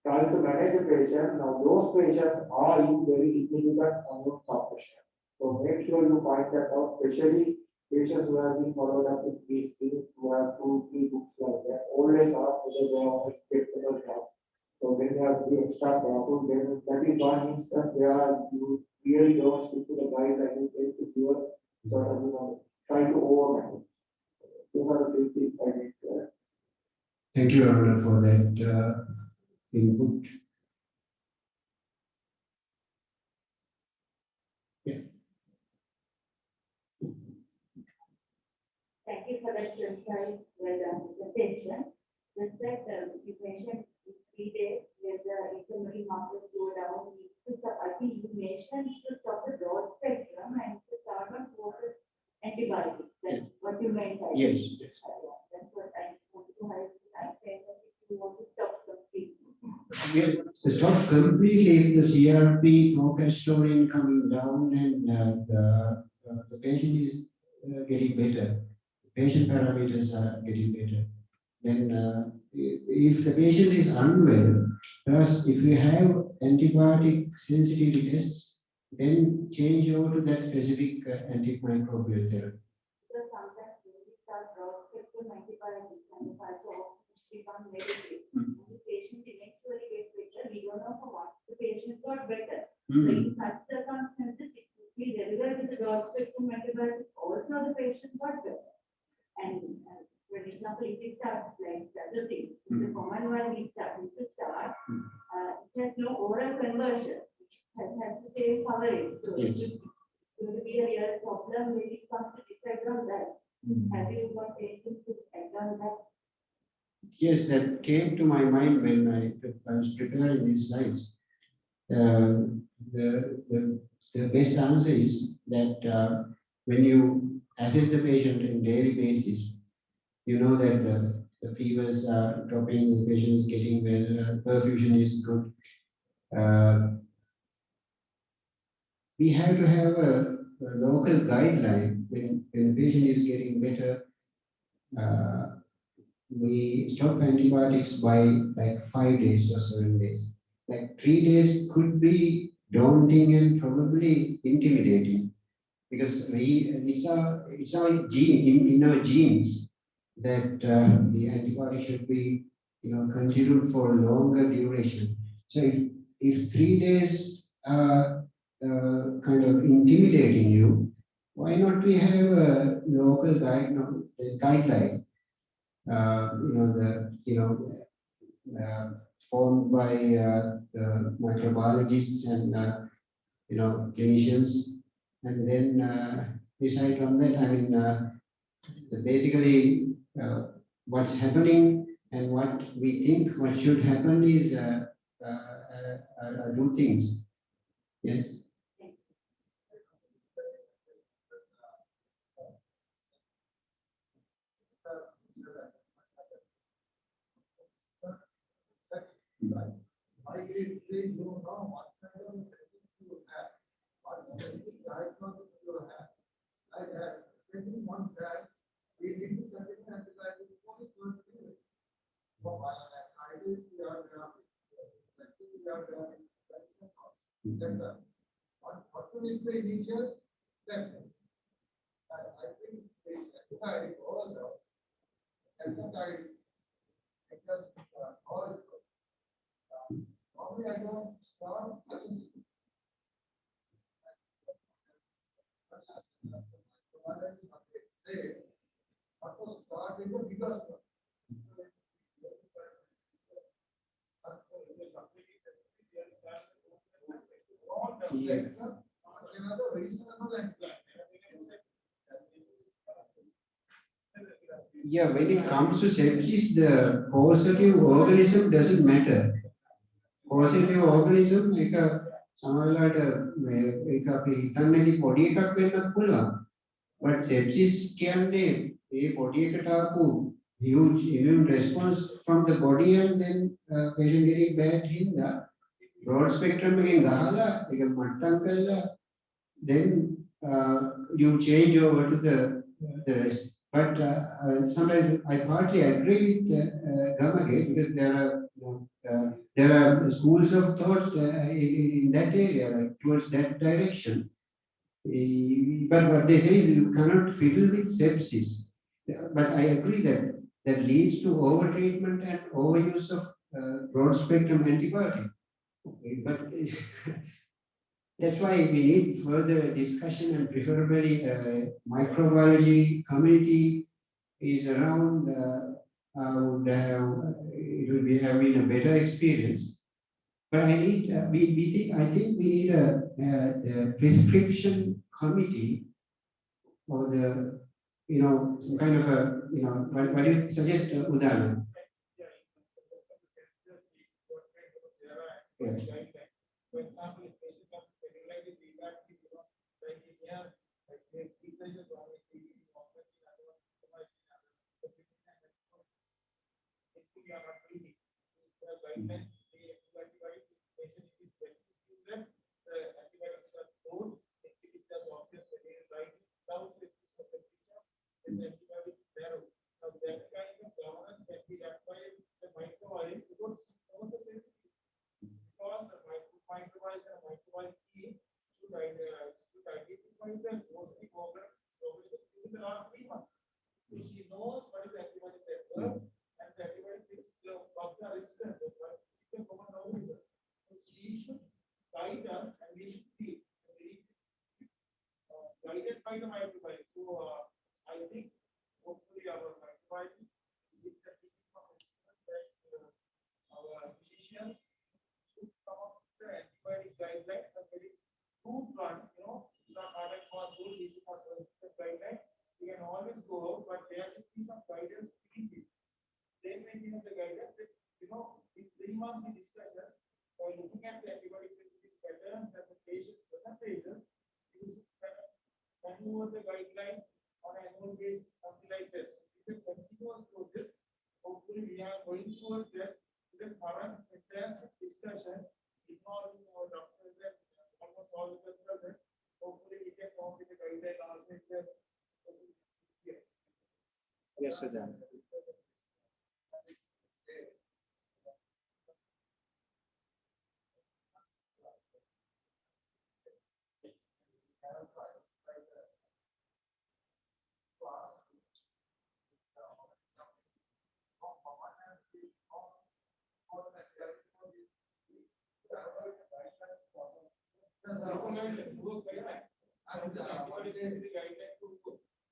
trying to manage the patient, now those patients are in very significant immune suppression. So make sure you find that out, especially patients who have been followed up with these things, who have 2-3 books like that. Always ask whether they are acceptable drugs. So when you have to be extra careful, then that is one instance where you really don't stick to the guidelines, you tend to do sort of, try to overmanage. Those are the three things I need to add. Thank you, Aruna, for that input. Thank you for that precise presentation. Just like you mentioned, 3 days where the inflammatory markers go down, I think you mentioned to stop the broad spectrum and to start on focus antibiotics. That's what you mentioned. side. Yes. That's what I wanted to highlight. I'm saying that if you want to stop completely. Yeah, stop completely if the CRP procalcitonin coming down and the patient is getting better. Patient parameters are getting better. Then if the patient is unwell, plus if you have antibiotic sensitivity tests, then change over to that specific antimicrobial therapy. Because sometimes when we start broad spectrum antibiotics and the cycle become negative, and the patient eventually gets better, we don't know for what the patient got better. So in such circumstances, it could be regular with the broad spectrum antibiotics, also the patient got better. And for example, if it starts like the other thing, the common one we start, it has no oral conversion, it has to take coverage. So Yes. it's going to be a real problem when it comes to decide on that. Have you got anything to add on that? Yes, that came to my mind when I was preparing these slides. The best answer is that when you assess the patient on daily basis, you know that the fevers are dropping, the patient is getting well, perfusion is good. We have to have a local guideline when the patient is getting better. We stop antibiotics by like 5 days or 7 days. Like 3 days could be daunting and probably intimidating because it's our gene in our genes that the antibiotic should be continued for longer duration. So if 3 days are kind of intimidating you, why not we have a local guideline? Formed by the microbiologists and clinicians, and then decide on that. I mean, basically, what's happening and what we think what should happen is do things. Yes. I really don't know what kind of therapies you have, what specific diagnosis you have. I have 21 guys, we need to continue antibiotics only 20 minutes. For my ideas, we are graphic. What is the initial steps? I think this antibiotic also, antibiotic, because all normally I don't start assessing. What was start in the biggest one? Another reasonable and Yeah, when it comes to sepsis, the causative organism doesn't matter. Causative organism එක සමහරවිට ඒක අපි හිතන්නේ නැති පොඩි එකක් වෙන්නත් පුළුවන්. But sepsis කියන්නේ ඒ පොඩි එකට ආපු huge immune response from the body and then patient getting bad හින්දා broad spectrum එකෙන් ගහලා ඒක මට්ටම් කරලා then you change over to the rest. But sometimes I partly agree with Gamage because there are schools of thought in that area, like towards that direction. But what they say is you cannot fiddle with sepsis. But I agree that that leads to overtreatment and overuse of broad spectrum antibiotic. But that's why we need further discussion and preferably microbiology community is around. It will be having a better experience. But I think we need the prescription committee or some kind of what do you suggest, Udana? Yes. For example, if patient comes to regularly feedback, like in here, like researchers guidelines, the antibiotic patient is expected to use them, the antibiotics are stored, it is just obvious that they write down the picture, and the antibiotic is narrow. Now that kind of governance can be done by the microbiome because know the sensitivity. Because the microbiome and microbiome key should identify the mostly problems in the last 3 months. Which he knows what is the antibiotic that work and the antibiotic the bugs are resistant. But it's a common knowledge. So she should guide us and we should be guided by the microbiome. So I think hopefully our microbiome with the teaching of that our physicians should come up with the antibiotic guidelines and very good one, you know, it's not hard and fast good, it's not the guideline. We can always go out, but there should be some guidance between people. Then when you have the guidance, you know, in 3 months discussions, by looking at the antibiotic sensitivity patterns and the patient percentages, you should kind of maneuver the guideline on an annual basis, something like that. So it's a continuous process. Hopefully, we are going towards that with the current fantastic discussion involving our doctors and almost all the consultants. Hopefully, we can come up with a guideline also. Yes, Sudhan.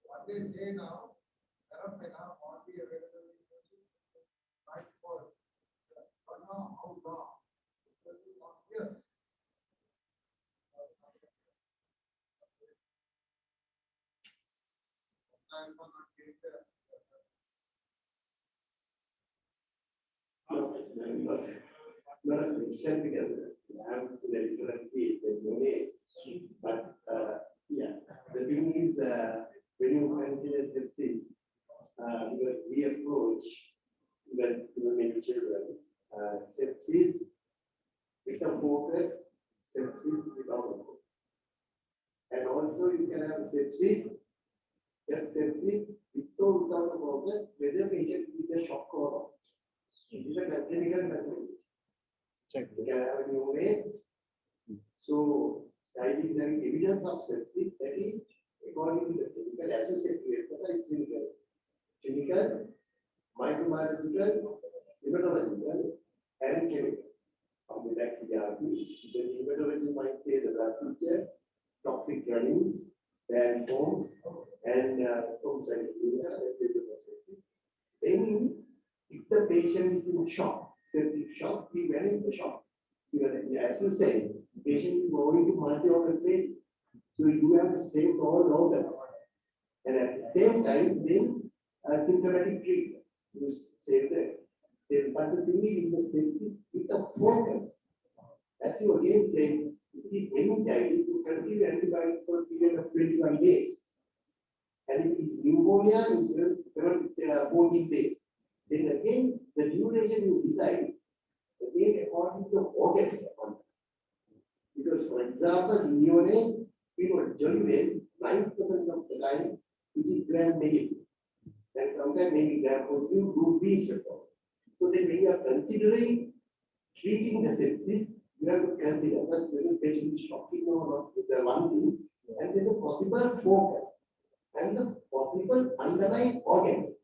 What they say now, Arafena won't be available in the right for but now how long? It will be long years. Sometimes one not get the not a question because I have to differentiate the units. But yeah, the thing is when you consider sepsis, because we approach even many children, sepsis with a focus, sepsis without a focus. And also you can have sepsis, just sepsis without a focus, whether patient is a shock or not. This is a clinical message. Check. You can have a neonate. So that is having evidence of sepsis, that is according to the clinical, as you said, to emphasize clinical, microbiological, hematological, and chemical. From the next ERP, the hematology might say the blood culture, toxic granules, bad forms, and thrombocytopenia, then if the patient is in shock, septic shock, we manage the shock. Because as you say, the patient is going to multi-organ failure. So you have to save all organs. And at the same time, then symptomatic treatment. You save that. But the thing is, in the septic, with the focus, as you again say, it is meningitis to continue antibiotics for a period of 21 days. And if it is pneumonia, you will 14 days. Then again, the duration you decide, again according to the organs. Because for example, in neonates, we know generally 9% of the time it is gram negative. And sometimes maybe gram positive, group B streptococcus. So then when you are considering treating the sepsis, you have to consider first whether the patient is shocking or not with the one thing, and then the possible focus and the possible underlying organs.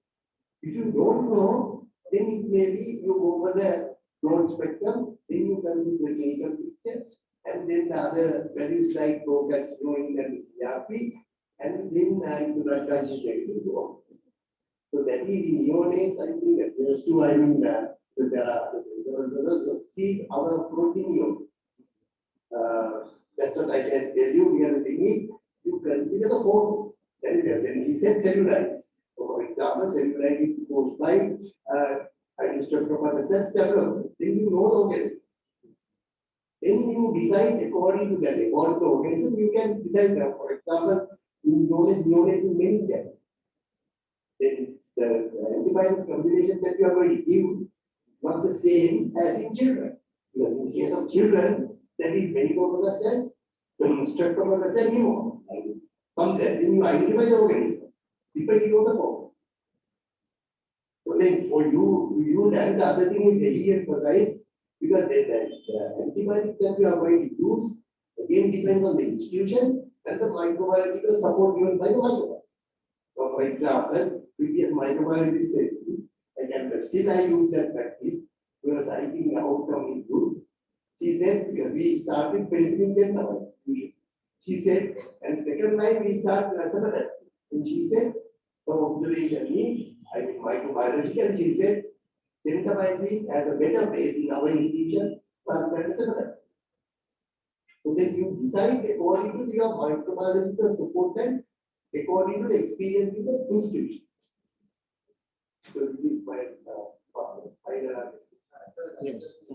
If you don't know, then it may be you go over the broad spectrum, then you consider the clinical picture, and then the other values like focus, knowing that is CRP, and then the blood culture ready to go. So that is in neonates, I think that there's two, I mean, see our approach in neonates. That's what I can tell you. Here the thing is, you consider the focus. Then he said cellulitis. So for example, cellulitis goes by streptococcus cells develop. Then you know the organism. Then you decide according to that, according to the organism, you can decide that. For example, in neonates meningitis. Then the antibiotics combination that you are going to give not the same as in children. Because in case of children, there is meningococcal, streptococcal pneumonia. From there, then you identify the organism, depending on the cause. So then for you then the other thing is heavy and precise, because the antibiotics that you are going to use again depends on the institution and the microbiological support given by the microbiome. So for example, previous microbiologist said, still I use that practice because I think the outcome is good. She said, because we started penicillin 10,000. She said, and second line we start Lacerdax. And she said, the observation is, I mean microbiological, she said, gentamicin has a better place in our institution than Lacerdax. So then you decide according to your microbiological support and according to the experience in the institution. So this is my final analysis. Yes.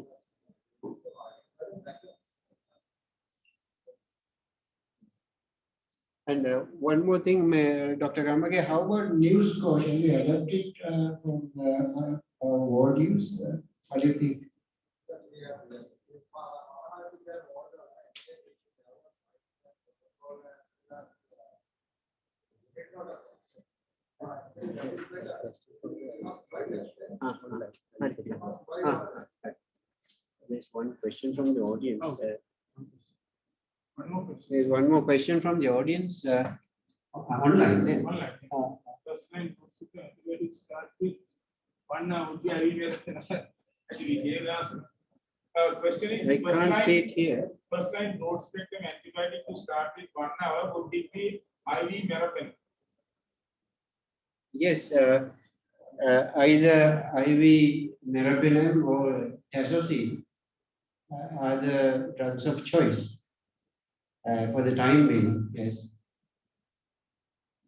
And one more thing, Dr. Ramage, how about news score? Shall we adapt it from the word use? What do you think? There's one question from the audience. One more question. There's one more question from the audience online. Yeah. Online. First line, antibiotic start with 1 hour would be IVR. Actually, gave the answer. Question is, I can't see it here. first line broad spectrum antibiotic to start with 1 hour would it be IV meropenem? Yes, either IV meropenem or tazocine are the drugs of choice for the time being. Yes,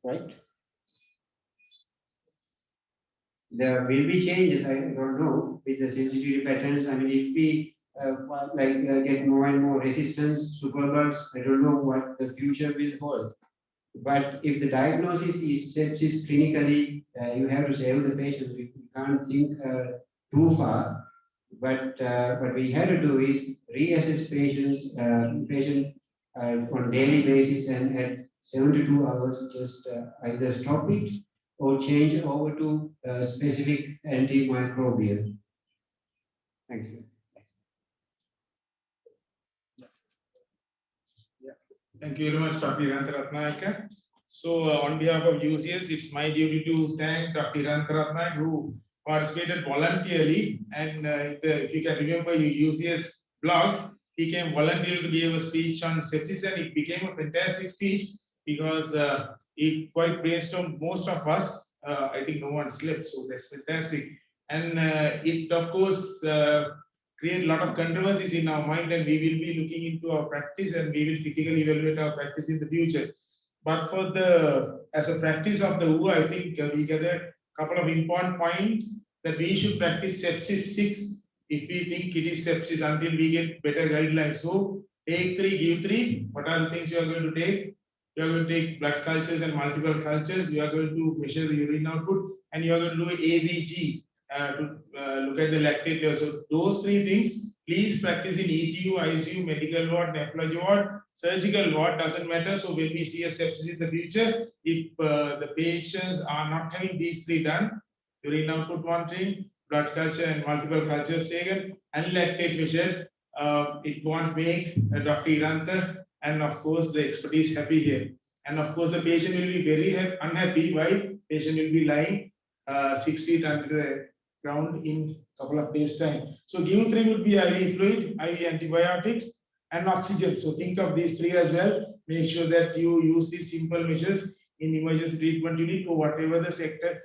right. There will be changes. I don't know with the sensitivity patterns. I mean, if we get more and more resistance, superbugs, I don't know what the future will hold. But if the diagnosis is sepsis clinically, you have to save the patient. We can't think too far. But what we have to do is reassess patient on daily basis, and at 72 hours, just either stop it or change over to specific antimicrobial. Thank you. Thank you very much, Dr. Hiranta Ratnayake. So on behalf of UCS, it's my duty to thank Dr. Hiranta Ratnayake, who participated voluntarily. And if you can remember your UCS blog, he came voluntarily to give a speech on sepsis, and it became a fantastic speech because it quite brainstormed most of us. I think no one slept, so that's fantastic. And it, of course, create a lot of controversies in our mind, and we will be looking into our practice, and we will critically evaluate our practice in the future. But for as a practice of the WHO, I think we gathered a couple of important points that we should practice sepsis 6 if we think it is sepsis until we get better guidelines. So take 3, give 3. What are the things you are going to take? You are going to take blood cultures and multiple cultures. You are going to measure the urine output, and you are going to do ABG to look at the lactate level. So those 3 things, please practice in ETU, ICU, medical ward, nephrology ward, surgical ward, doesn't matter. So when we see a sepsis in the future, if the patients are not having these 3 done, urine output monitoring, blood culture and multiple cultures taken, and lactate measured, it won't make Dr. Hiranta and of course the expertise happy here. And of course the patient will be very unhappy. Why? Patient will be lying 6 feet under the ground in a couple of days time. So give 3 would be IV fluid, IV antibiotics, and oxygen. So think of these 3 as well. Make sure that you use these simple measures in emergency treatment unit or whatever the sector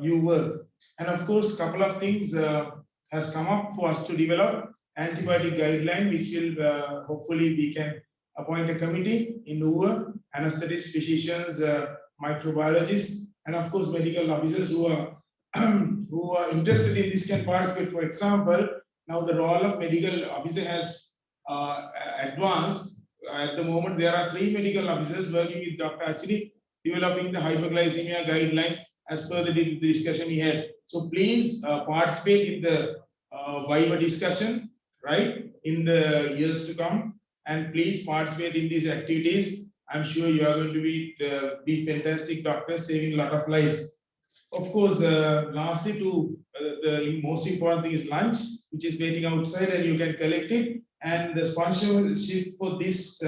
you work. And of course, couple of things has come up for us to develop antibiotic guideline, which will hopefully we can appoint a committee in WHO, anesthetists, physicians, microbiologists, and of course medical officers who are interested in this can participate. For example, now the role of medical officer has advanced. At the moment, there are 3 medical officers working with Dr. Achini, developing the hyperglycemia guidelines as per the discussion we had. So please participate in the Viva discussion, right, in the years to come. And please participate in these activities. I'm sure you are going to be fantastic doctors, saving a lot of lives. Of course, lastly, the most important thing is lunch, which is waiting outside, and you can collect it. And the sponsorship for this